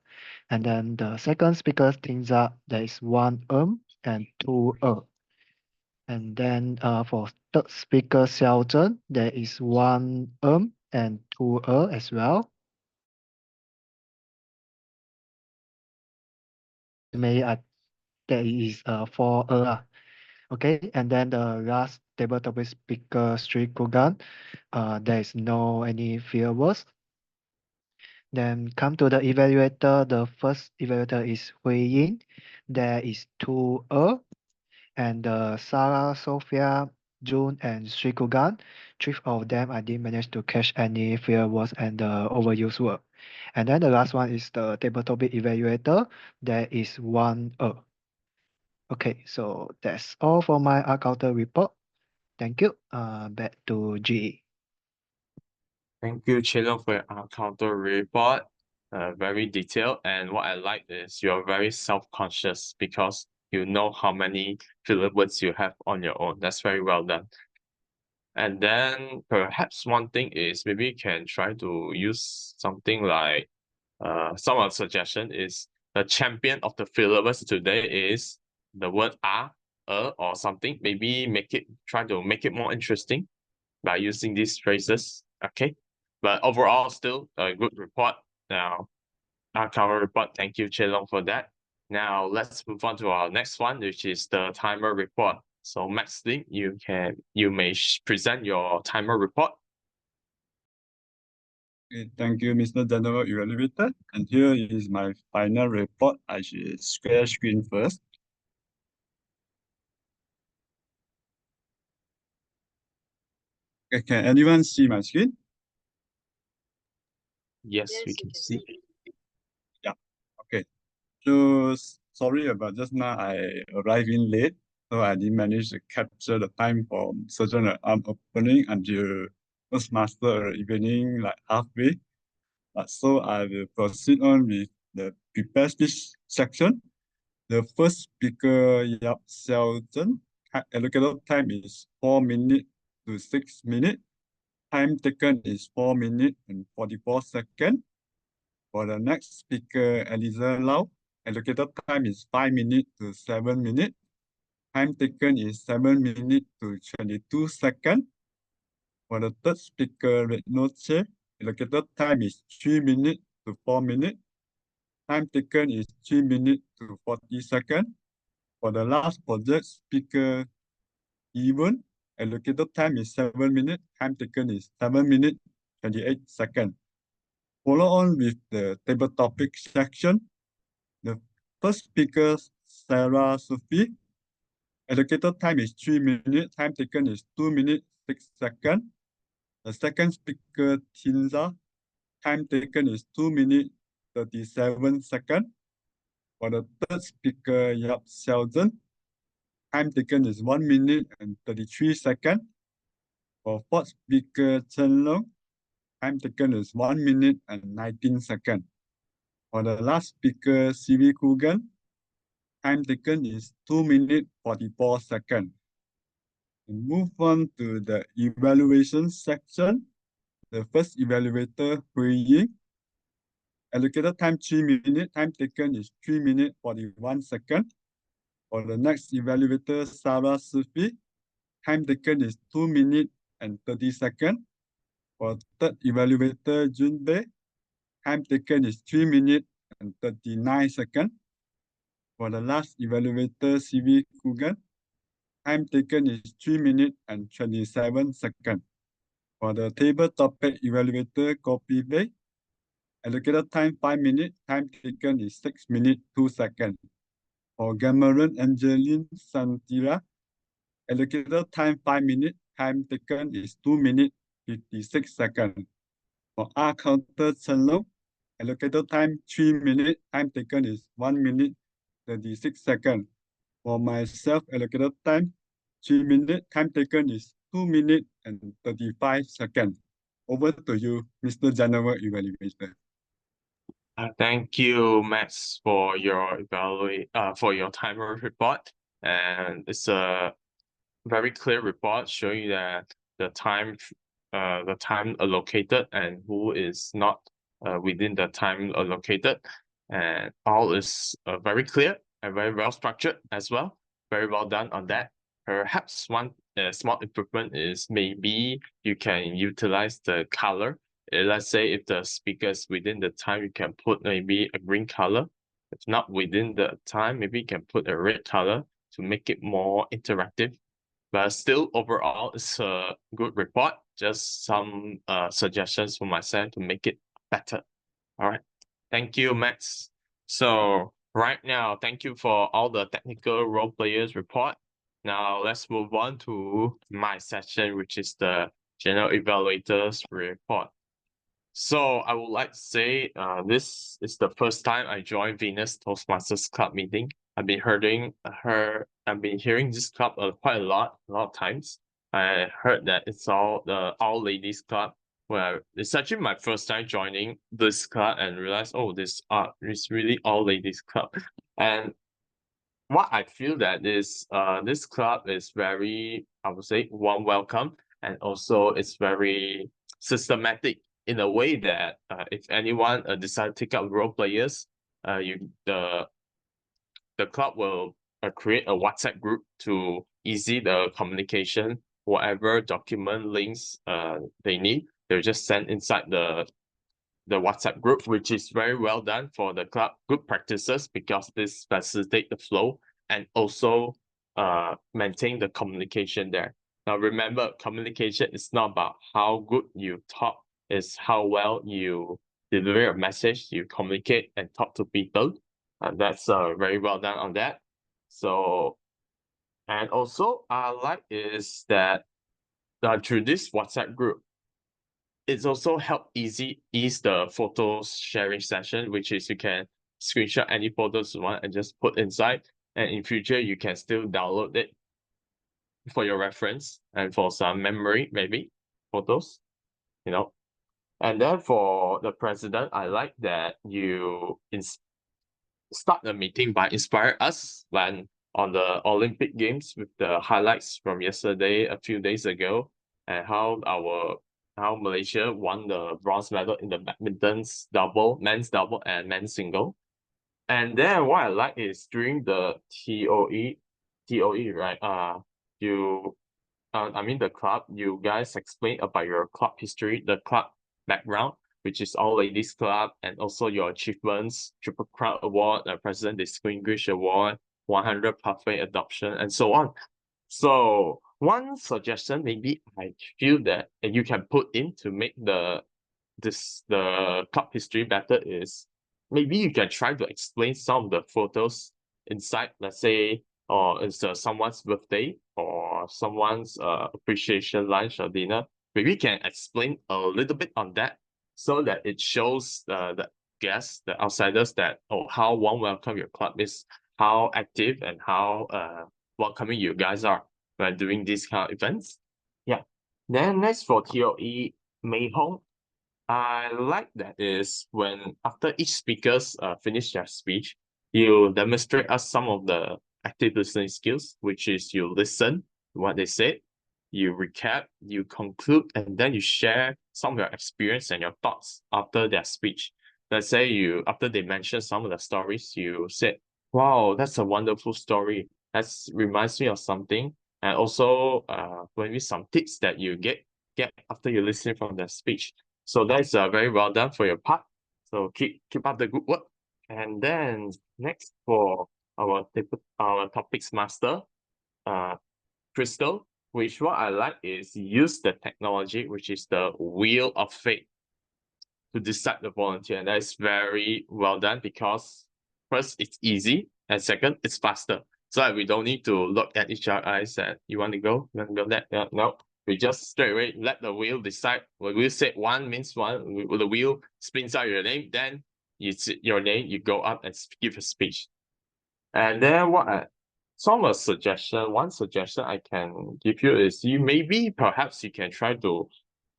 S6: And then the second speaker, Tinza, there is one and two And then for third speaker, Xiaozhen, there is one and two as well. Maybe there is four Okay, and then the last table topic speaker, Sri Kugan, there is no any fear words. Then come to the evaluator. The first evaluator is Hui Yin. There is two and Sarah, Sophia, June, and Sri Kugan. Three of them I didn't manage to catch any fear words and the overused word. And then the last one is the table topic evaluator. There is one Okay, so that's all for my counter report. Thank you. Back to GE.
S4: Thank you, Chen Long, for your counter report. Very detailed, and what I like is you're very self-conscious because you know how many filler words you have on your own. That's very well done. And then perhaps one thing is maybe you can try to use something like some of the suggestion is the champion of the filler words today is the word or something. Maybe try to make it more interesting by using these phrases. Okay. But overall, still a good report. Now, our cover report. Thank you, Chen Long, for that. Now, let's move on to our next one, which is the timer report. So, Max Lim, you may present your timer report.
S7: Okay, thank you, Mr. General Evaluator. And here is my final report. I should share screen first. Okay, can anyone see my screen?
S4: Yes, we can see.
S7: Yeah, okay. So sorry about just now, I arrived in late, so I didn't manage to capture the time from certain arm opening until Toastmaster evening, like halfway. So I will proceed on with the prepare speech section. The first speaker, Yap Xiaozhen, allocated time is 4 minutes to 6 minutes. Time taken is 4 minutes and 44 seconds. For the next speaker, Eliza Lau, allocated time is 5 minutes to 7 minutes. time taken is 7 minutes to 22 seconds. For the third speaker, Red Noche, allocated time is 3 minutes to 4 minutes. Time taken is 3 minutes to 40 seconds. For the last project, speaker Even, allocated time is 7 minutes. Time taken is 7 minutes, 28 seconds. Follow on with the table topic section. The first speaker, Sarah Sophie, allocated time is 3 minutes. Time taken is 2 minutes, 6 seconds. The second speaker, Tinza, time taken is 2 minutes, 37 seconds. For the third speaker, Yap Xiaozhen, time taken is 1 minute and 33 seconds. For fourth speaker, Chen Long, time taken is 1 minute and 19 seconds. For the last speaker, CV Kugan, time taken is 2 minutes 44 seconds. And move on to the evaluation section. The first evaluator, Hui Ying, allocated time 3 minutes, time taken is 3 minutes 41 seconds. For the next evaluator, Sarah Sufi, time taken is 2 minutes and 30 seconds. For third evaluator, Junbei, time taken is 3 minutes and 39 seconds. For the last evaluator, CV Kugan, time taken is 3 minutes and 27 seconds. For the table topic evaluator, Kopi Bay, allocated time 5 minutes, time taken is 6 minutes 2 seconds. For Cameron Angeline Santira, allocated time 5 minutes, time taken is 2 minutes 56 seconds. For R counter Chenlong, allocated time 3 minutes, time taken is 1 minute 36 seconds. For myself, allocated time 3 minutes, time taken is 2 minutes and 35 seconds. Over to you, Mr. General Evaluator.
S4: Thank you, Max, for your timer report. And it's a very clear report showing that the time allocated and who is not within the time allocated, and all is very clear and very well structured as well. Very well done on that. Perhaps one small improvement is maybe you can utilize the color. Let's say if the speaker is within the time, you can put maybe a green color. If not within the time, maybe you can put a red color to make it more interactive. But still, overall, it's a good report. Just some suggestions from my side to make it better. All right. Thank you, Max. So right now, thank you for all the technical role players report. Now let's move on to my session, which is the general evaluators report. So I would like to say this is the first time I joined Venus Toastmasters Club meeting. I've been hearing this club quite a lot of times. I heard that it's all ladies club. Well, it's actually my first time joining this club and realized, oh, this really all ladies club. And what I feel that is this club is very, I would say, warm welcome, and also it's very systematic in a way that if anyone decide to take up role players, the club will create a WhatsApp group to easy the communication. Whatever document links they need, they'll just send inside the WhatsApp group, which is very well done for the club good practices because this facilitate the flow and also maintain the communication there. Now remember, communication is not about how good you talk, it's how well you deliver a message, you communicate and talk to people. And that's very well done on that. So, and also I like is that through this WhatsApp group, it's also help ease the photos sharing session, which is you can screenshot any photos you want and just put inside. And in future, you can still download it for your reference and for some memory, maybe photos, you know. And then for the president, I like that you start the meeting by inspire us when on the Olympic Games with the highlights from yesterday, a few days ago, and how Malaysia won the bronze medal in the badminton's double, men's double and men's single. And then what I like is during the TOE, TOE, right? I mean the club, you guys explain about your club history, the club background, which is all ladies club, and also your achievements, Triple Crown Award, President Distinguished Award, 100 Pathway Adoption, and so on. So one suggestion maybe I feel that you can put in to make the club history better is maybe you can try to explain some of the photos inside, let's say, or it's someone's birthday or someone's appreciation lunch or dinner. Maybe you can explain a little bit on that so that it shows the guests, the outsiders, that how warm welcome your club is, how active and how welcoming you guys are when doing these kind of events. Yeah. Then next for TOE, Mei Hong. I like that is when after each speakers finish their speech, you demonstrate us some of the active listening skills, which is you listen to what they said, you recap, you conclude, and then you share some of your experience and your thoughts after their speech. Let's say after they mention some of the stories, you said, wow, that's a wonderful story. That reminds me of something. And also maybe some tips that you get after you listen from their speech. So that's very well done for your part. So keep up the good work. And then next for our topics master, Crystal, which what I like is use the technology, which is the wheel of fate, to decide the volunteer. And that is very well done because first, it's easy, and second, it's faster. So that we don't need to look at each other's eyes and you want to go? You want to go there? Yeah, no. We just straight away let the wheel decide. When we say one means one, the wheel spins out your name, then you see your name, you go up and give a speech. And then one suggestion I can give you is perhaps you can try to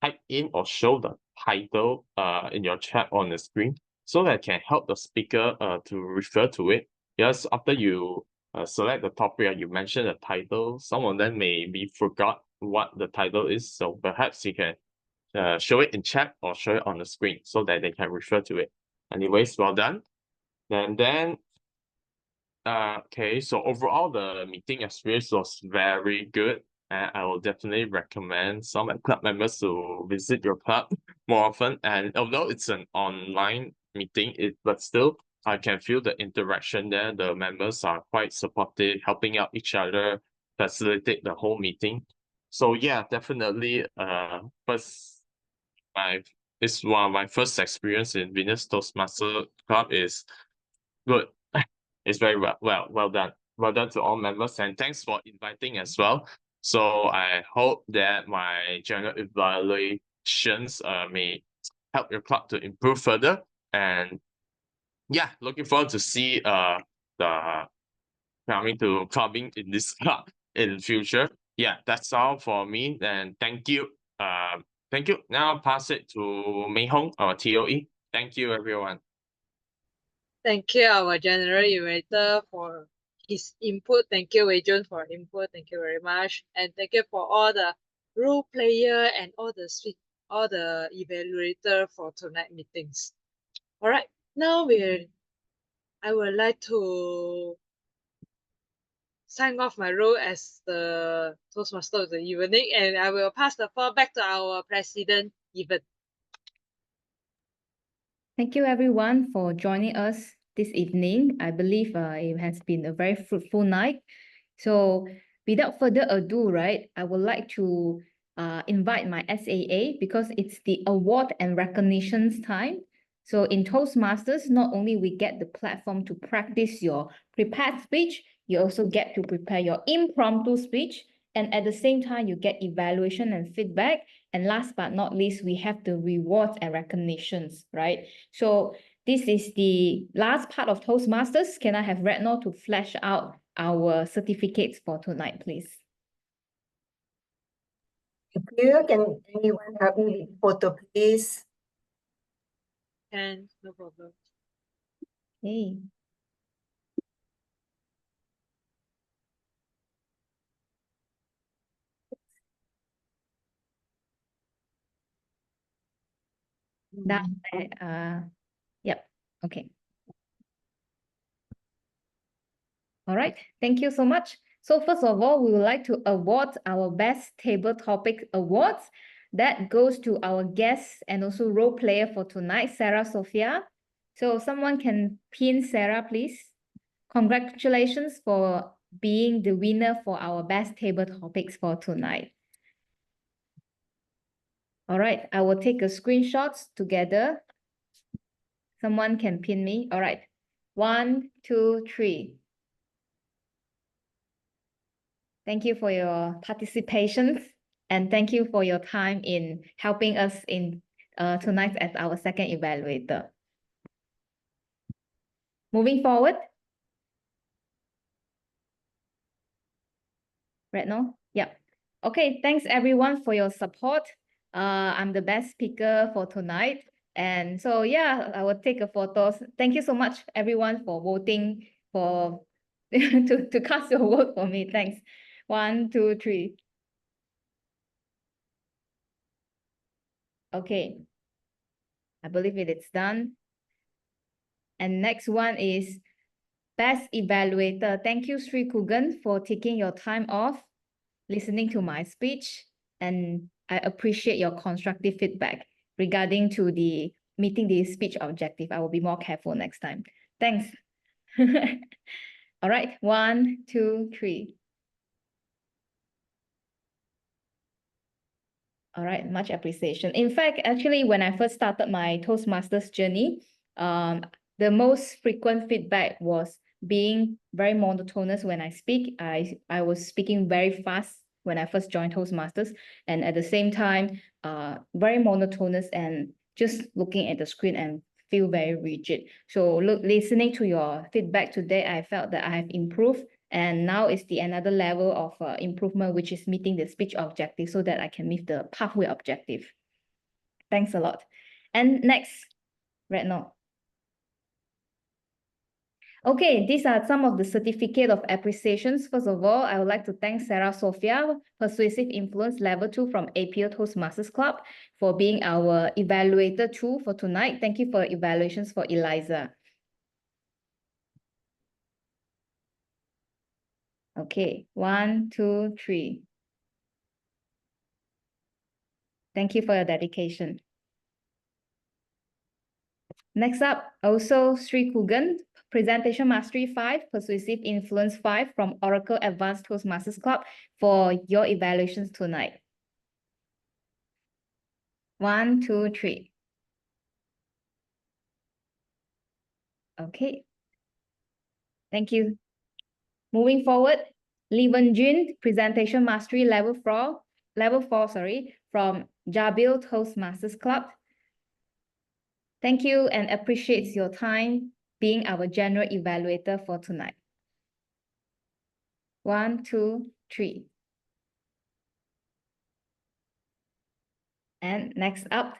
S4: type in or show the title in your chat on the screen so that can help the speaker to refer to it. Yes, after you select the topic, you mention the title, some of them maybe forgot what the title is, so perhaps you can show it in chat or show it on the screen so that they can refer to it. Anyways, well done. And then okay, so overall the meeting experience was very good, and I will definitely recommend some club members to visit your club more often. And although it's an online meeting, but still I can feel the interaction there. The members are quite supportive, helping out each other, facilitate the whole meeting. So yeah, definitely it's one of my first experience in Venus Toastmaster Club is good. It's very well done. Well done to all members, and thanks for inviting as well. So I hope that my general evaluations may help your club to improve further. And yeah, looking forward to see the coming to clubbing in this club in future. Yeah, that's all for me. And thank you. Thank you. Now I'll pass it to Mei Hong, our TOE. Thank you, everyone.
S3: Thank you, our general evaluator, for his input. Thank you, Wei Jun, for input. Thank you very much. And thank you for all the role player and all the evaluator for tonight meetings. All right, now I would like to sign off my role as the Toastmaster of the evening, and I will pass the floor back to our president, Evan.
S2: Thank you everyone for joining us this evening. I believe it has been a very fruitful night. So without further ado, right, I would like to invite my SAA because it's the award and recognitions time. So in Toastmasters, not only we get the platform to practice your prepared speech, you also get to prepare your impromptu speech. And at the same time, you get evaluation and feedback. And last but not least, we have the rewards and recognitions, right? So this is the last part of Toastmasters. Can I have Rednor to flash out our certificates for tonight, please?
S1: Thank you. Can anyone help me with photo, please?
S3: And no problem.
S2: Hey. Yep. Okay. All right. Thank you so much. So first of all, we would like to award our Best Table Topic Awards. That goes to our guest and also role player for tonight, Sarah Sophia. So someone can pin Sarah, please. Congratulations for being the winner for our Best Table Topics for tonight. All right, I will take a screenshot together. Someone can pin me. All right, 1, 2, 3. Thank you for your participation and thank you for your time in helping us in tonight as our second evaluator. Moving forward. Right now? Yeah. Okay, thanks everyone for your support. I'm the best speaker for tonight. And so, yeah, I will take a photo. Thank you so much, everyone, for voting for to cast your vote for me. Thanks. 1, 2, 3. Okay. I believe it is done. And next one is Best Evaluator. Thank you, Sri Kugan, for taking your time off, listening to my speech, and I appreciate your constructive feedback regarding to the meeting the speech objective. I will be more careful next time. Thanks. All right, 1, 2, 3. All right, much appreciation. In fact, actually, when I first started my Toastmasters journey, the most frequent feedback was being very monotonous when I speak. I was speaking very fast when I first joined Toastmasters, and at the same time, very monotonous and just looking at the screen and feel very rigid. So listening to your feedback today, I felt that I have improved. And now it's the another level of improvement, which is meeting the speech objective so that I can meet the pathway objective. Thanks a lot. And next, right now. Okay, these are some of the certificate of appreciations. First of all, I would like to thank Sarah Sophia, Persuasive Influence Level 2 from APO Toastmasters Club for being our evaluator 2 for tonight. Thank you for evaluations for Eliza. Okay, 1, 2, 3. Thank you for your dedication. Next up, also Sri Kugan, Presentation Mastery 5, Persuasive Influence 5 from Oracle Advanced Toastmasters Club for your evaluations tonight. 1, 2, 3. Okay. Thank you. Moving forward, Lee Wen Jun, Presentation Mastery Level 4, from Jabil Toastmasters Club. Thank you and appreciates your time being our general evaluator for tonight. 1, 2, 3. And next up,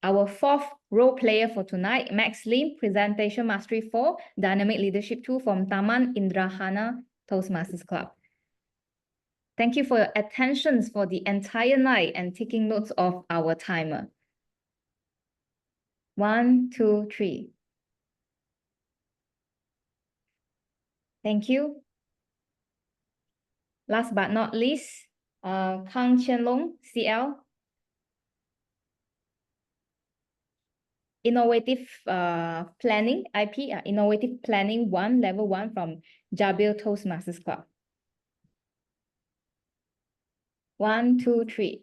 S2: our fourth role player for tonight, Max Lim, Presentation Mastery 4, Dynamic Leadership 2 from Taman Indrahana Toastmasters Club. Thank you for your attention for the entire night and taking notes of our timer. 1, 2, 3. Thank you. Last but not least, Kang Qianlong, CL. Innovative Planning, IP, Innovative Planning 1, Level 1 from Jabil Toastmasters Club. 1, 2, 3.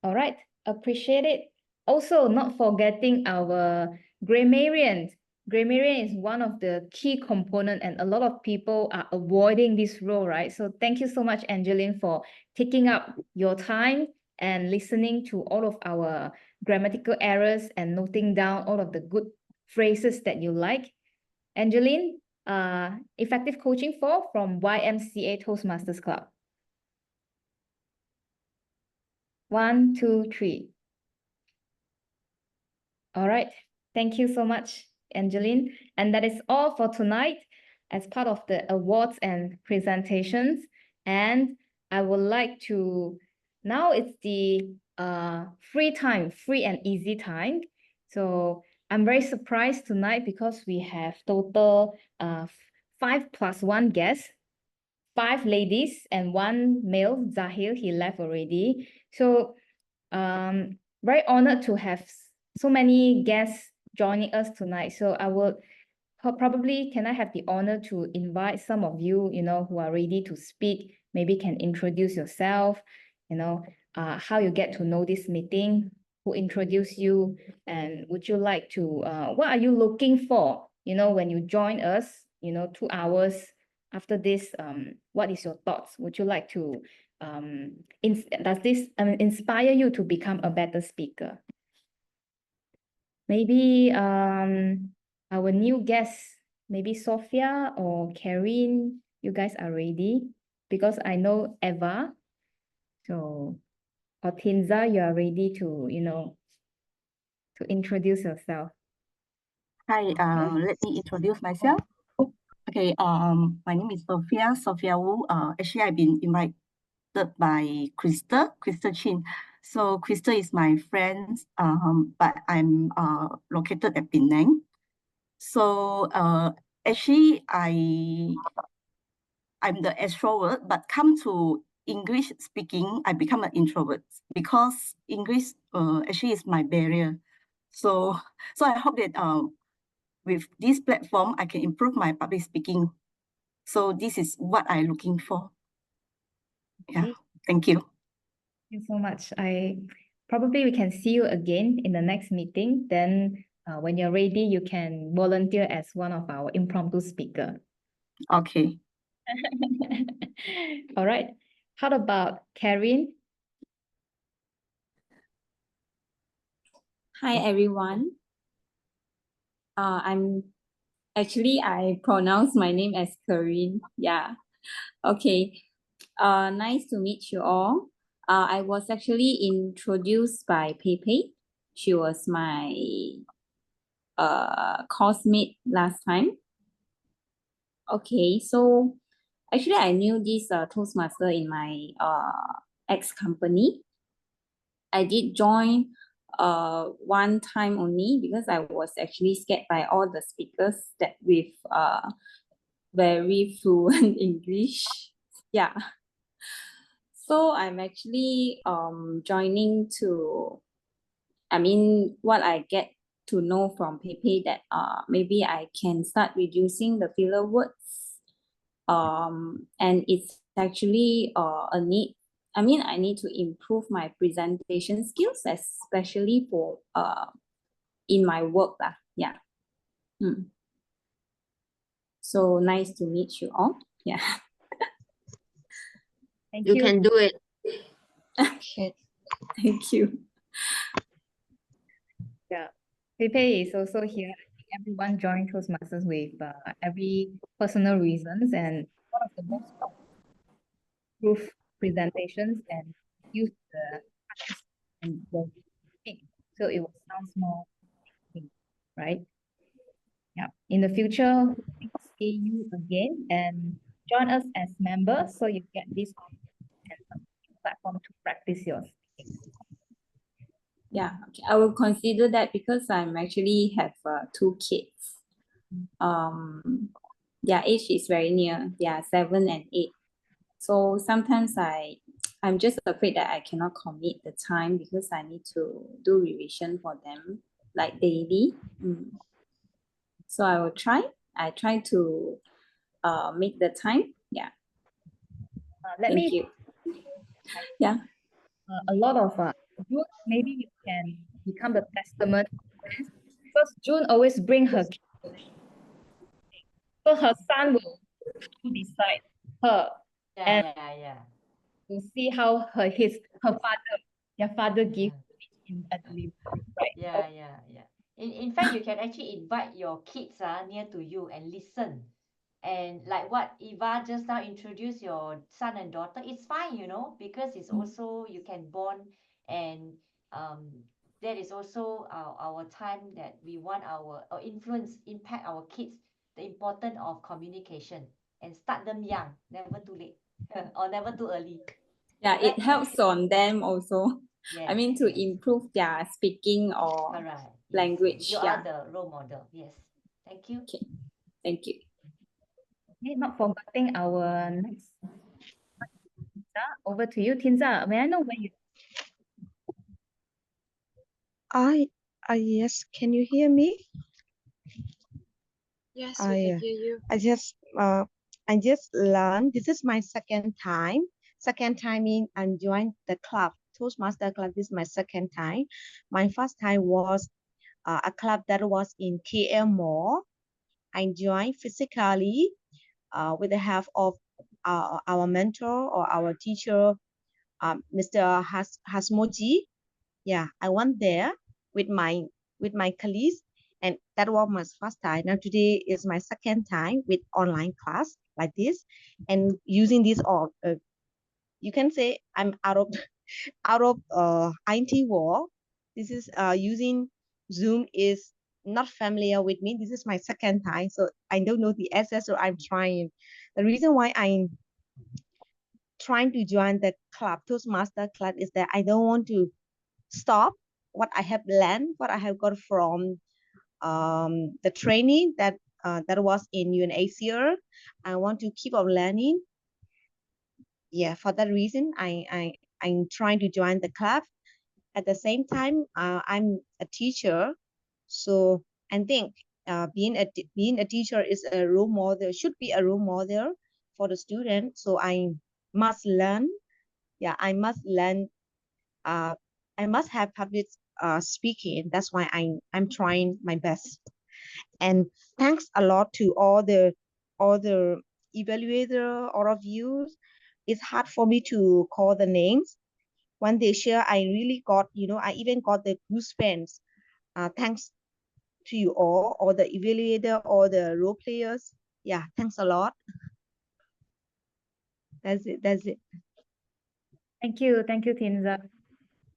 S2: All right, appreciate it. Also, not forgetting our grammarian. Grammarian is one of the key components and a lot of people are avoiding this role, right? So thank you so much, Angeline, for taking up your time and listening to all of our grammatical errors and noting down all of the good phrases that you like. Angeline, Effective Coaching 4 from YMCA Toastmasters Club. 1, 2, 3. All right. Thank you so much, Angeline. And that is all for tonight as part of the awards and presentations. And I would like to, now it's the free and easy time. So I'm very surprised tonight because we have total 5 plus 1 guest, 5 ladies and 1 male, Zahil, he left already. So very honored to have so many guests joining us tonight. So I will probably, can I have the honor to invite some of you, who are ready to speak, maybe can introduce yourself, how you get to know this meeting, who introduced you, and would you like to, what are you looking for, when you join us, 2 hours after this, what is your thoughts? Would you like to, does this inspire you to become a better speaker? Maybe our new guests, maybe Sophia or Karen, you guys are ready? Because I know Eva, so, or Tinza, you are ready to, to introduce yourself.
S18: Hi, let me introduce myself. Okay, my name is Sophia Wu. Actually, I've been invited by Krista Chin. So Krista is my friend, but I'm located at Penang. So actually, I'm the extrovert, but come to English speaking, I become an introvert because English actually is my barrier. So I hope that with this platform, I can improve my public speaking. So this is what I'm looking for. Yeah, thank you.
S2: Thank you so much. Probably we can see you again in the next meeting. Then when you're ready, you can volunteer as one of our impromptu speaker.
S18: Okay.
S2: All right. How about Karen?
S19: Hi everyone. I pronounce my name as Karin. Yeah. Okay. Nice to meet you all. I was actually introduced by Pepe. She was my course mate last time. Okay, so actually I knew this Toastmaster in my ex company. I did join one time only because I was actually scared by all the speakers that with very fluent English. Yeah. So I'm actually joining to, what I get to know from Pepe that maybe I can start reducing the filler words. And it's actually a need. I need to improve my presentation skills, especially for in my work lah. Yeah. So nice to meet you all. Yeah.
S2: Thank
S14: You
S2: you.
S14: can do it.
S19: Thank you.
S2: Yeah, Pepe is also here. I think everyone joined Toastmasters with every personal reasons, and one of the most proof presentations and use the practice and the speak, so it will sound more, right? Yeah. In the future, we will see you again and join us as members, so you get this platform to practice your speaking.
S19: Yeah, okay. I will consider that because I'm actually have 2 kids. Their age is very near. They are 7 and 8. So sometimes I'm just afraid that I cannot commit the time because I need to do revision for them like daily. So I will try. I try to make the time. Yeah. Thank you. Yeah.
S2: A lot of June, maybe you can become the testament of this, because June always bring her kids. So her son will come beside her and to see how her father, their father give in a delivery, right?
S12: Yeah. In fact, you can actually invite your kids near to you and listen. And like what Eva just now introduced your son and daughter, it's fine, because it's also you can bond, and that is also our time that we want our impact our kids, the importance of communication, and start them young, never too late or never too early.
S19: Yeah, it helps on them also.
S12: Yes,
S19: to improve their speaking or language.
S12: You
S19: Yeah.
S12: are the role model. Yes. Thank you.
S19: Okay. Thank you.
S2: Okay, not forgetting our next. Tinza, over to you, Tinza. May I know where you?
S15: Yes, can you hear me?
S3: Yes, we can
S15: I
S3: hear you.
S15: I just learned. This is my second time. Second time in I'm joined the club, Toastmaster Club. This is my second time. My first time was a club that was in KL Mall. I joined physically with the help of our mentor or our teacher, Mr. Hasmoji. Yeah, I went there with my colleagues, and that was my first time. Now today is my second time with online class like this, and using this all. You can say I'm out of out of IT world. This is using Zoom is not familiar with me. This is my second time, so I don't know the access. So I'm trying. The reason why I'm trying to join the club, Toastmaster Club, is that I don't want to stop what I have learned, what I have got from the training that was in UNACR. I want to keep on learning. Yeah, for that reason, I'm trying to join the club. At the same time, I'm a teacher, so I think being a teacher is a role model, should be a role model for the student. So I must learn. Yeah, I must learn. I must have public speaking. That's why I'm trying my best. And thanks a lot to all the evaluator, all of you. It's hard for me to call the names. When they share, I really got, I even got the goosebumps. Thanks to you all the evaluator, all the role players. Yeah, thanks a lot. That's it. That's it.
S2: Thank you, Tinza.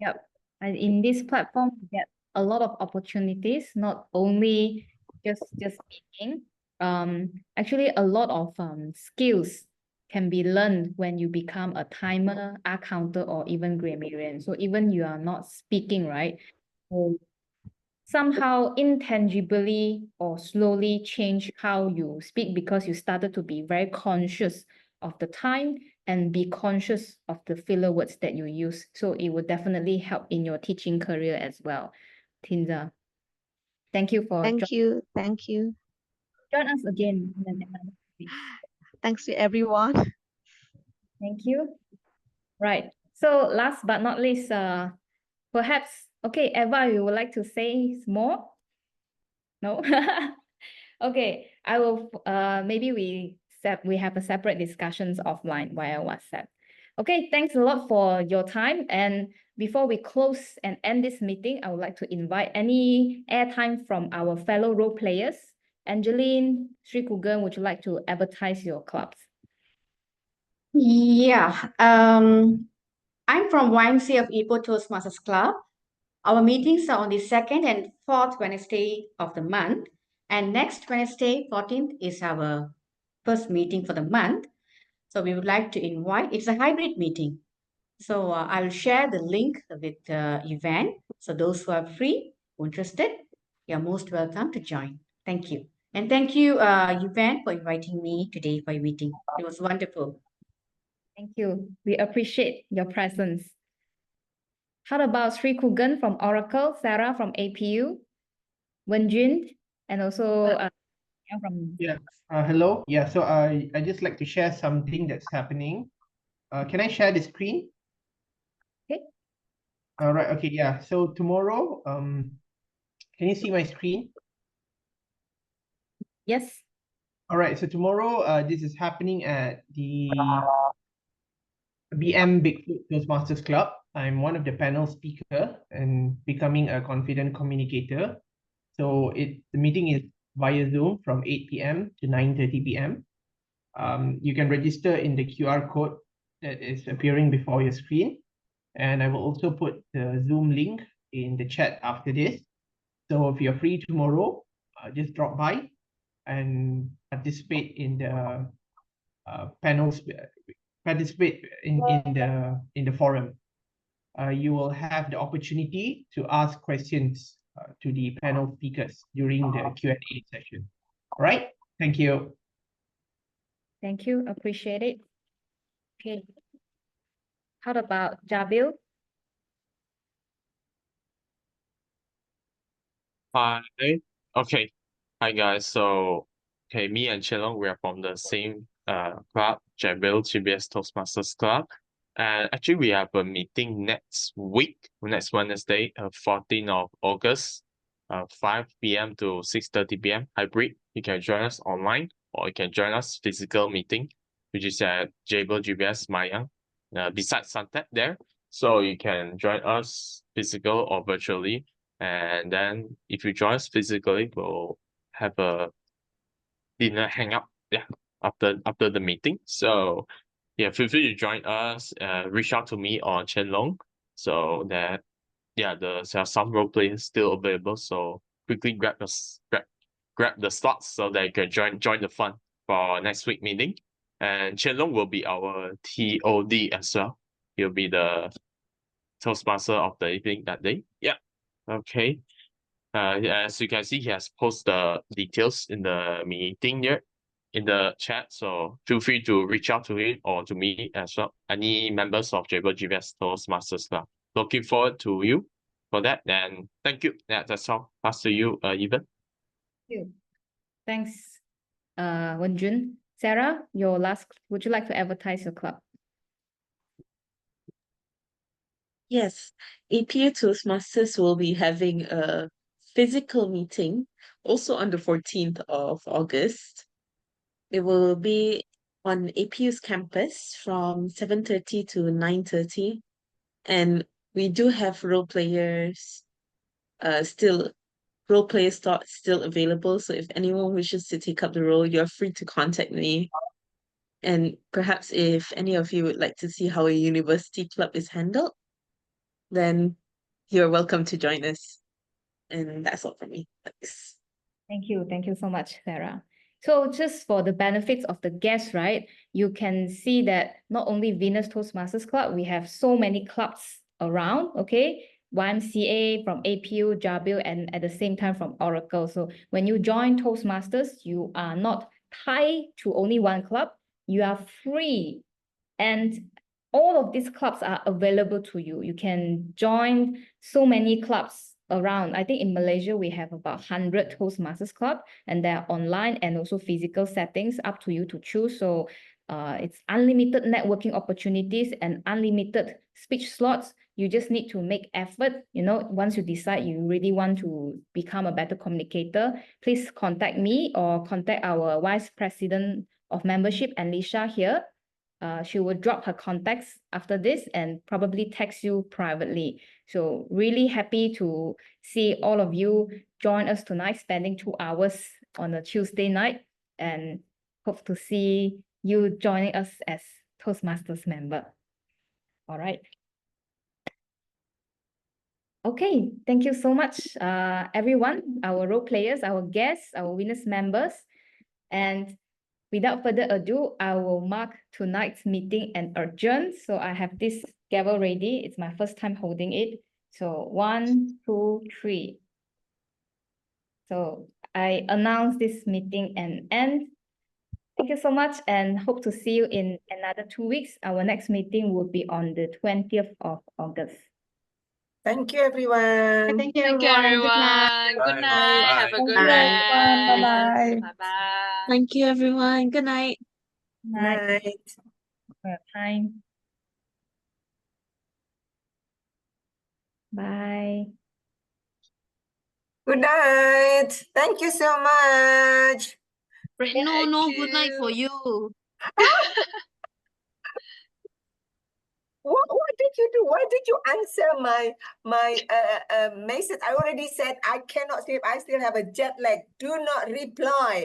S2: Yep. And in this platform, you get a lot of opportunities, not only just speaking. Actually, a lot of skills can be learned when you become a timer, art counter, or even grammarian. So even you are not speaking, right? So somehow intangibly or slowly change how you speak because you started to be very conscious of the time and be conscious of the filler words that you use. So it will definitely help in your teaching career as well. Tinza, thank you for
S15: Thank you. Thank you.
S2: join us again in another week.
S15: Thanks to everyone.
S2: Thank you. Right. So last but not least, perhaps, okay, Eva, you would like to say more? No? Okay, I will maybe we have a separate discussions offline via WhatsApp. Okay, thanks a lot for your time. And before we close and end this meeting, I would like to invite any airtime from our fellow role players. Angeline, Sri Kugan, would you like to advertise your clubs?
S5: Yeah, I'm from YMC of Ipoh Toastmasters Club. Our meetings are on the second and fourth Wednesday of the month. And next Wednesday, 14th, is our first meeting for the month. So we would like to invite, it's a hybrid meeting. So I'll share the link with the event. So those who are free, interested, you're most welcome to join. Thank you. And thank you, Yvonne, for inviting me today for your meeting. It was wonderful.
S2: Thank you. We appreciate your presence. How about Sri Kugan from Oracle, Sarah from APU, Wenjun, and also from...
S13: Yeah. Hello. Yeah. So I just like to share something that's happening. Can I share the screen?
S2: Okay.
S13: All right. Okay. Yeah. So tomorrow, can you see my screen?
S2: Yes.
S13: All right. So tomorrow, this is happening at the BM Bigfoot Toastmasters Club. I'm one of the panel speaker and becoming a confident communicator. So the meeting is via Zoom from 8 p.m. to 9:30 p.m. You can register in the QR code that is appearing before your screen. And I will also put the Zoom link in the chat after this. So if you're free tomorrow, just drop by and participate in the panels, participate in the forum. You will have the opportunity to ask questions to the panel speakers during the Q&A session. All right, thank you.
S2: Thank you. Appreciate it. Okay. How about Jabil?
S4: Hi. Okay. Hi guys. So okay, me and Chelong, we are from the same club, Jabil GBS Toastmasters Club. And actually we have a meeting next week, next Wednesday, 14th of August, 5 p.m. to 6:30 p.m. hybrid. You can join us online or you can join us physical meeting, which is at Jabil GBS Mayang, beside Suntec there. So you can join us physical or virtually. And then if you join us physically, we'll have a dinner hangout, yeah, after the meeting. So yeah, feel free to join us. Reach out to me or Chen Long. So that yeah, there are some role players still available. So quickly grab the slots so that you can join the fun for next week meeting. And Chen Long will be our TOD as well. He'll be the Toastmaster of the evening that day. Yeah. Okay. As you can see, he has posted the details in the meeting here in the chat. So feel free to reach out to him or to me as well. Any members of Jabil GBS Toastmasters Club. Looking forward to you for that. And thank you. Yeah, that's all. Pass to you, Evan.
S2: Thank you. Thanks, Wenjun. Sarah, would you like to advertise your club?
S10: Yes, APU Toastmasters will be having a physical meeting also on the 14th of August. It will be on APU's campus from 7:30 to 9:30. And we do have role player slots still available. So if anyone wishes to take up the role, you're free to contact me. And perhaps if any of you would like to see how a university club is handled, then you're welcome to join us. And that's all from me. Thanks.
S2: Thank you. Thank you so much, Sarah. So just for the benefits of the guests, right? You can see that not only Venus Toastmasters Club, we have so many clubs around, okay? YMCA from APU, Jabil, and at the same time from Oracle. So when you join Toastmasters, you are not tied to only one club. You are free. And all of these clubs are available to you. You can join so many clubs around. I think in Malaysia, we have about 100 Toastmasters Club, and they're online and also physical settings, up to you to choose. So it's unlimited networking opportunities and unlimited speech slots. You just need to make effort. Once you decide you really want to become a better communicator, please contact me or contact our Vice President of Membership, Alicia here. She will drop her contacts after this and probably text you privately. So really happy to see all of you join us tonight, spending 2 hours on a Tuesday night, and hope to see you joining us as Toastmasters member. All right. Okay, thank you so much, everyone, our role players, our guests, our winners members. And without further ado, I will mark tonight's meeting and adjourn. So I have this gavel ready. It's my first time holding it. So 1, 2, 3. So I announce this meeting and end. Thank you so much and hope to see you in another 2 weeks. Our next meeting will be on the 20th of August.
S1: Thank you, everyone.
S3: Thank you, everyone. Good night. Have a good
S1: Bye.
S3: rest. Bye-bye.
S10: Thank you, everyone. Good night.
S1: Night.
S2: For your time. Bye.
S1: Good night. Thank you so much.
S14: No, good night for you.
S1: What did you do? Why did you answer my message? I already said I cannot sleep. I still have a jet lag. Do not reply.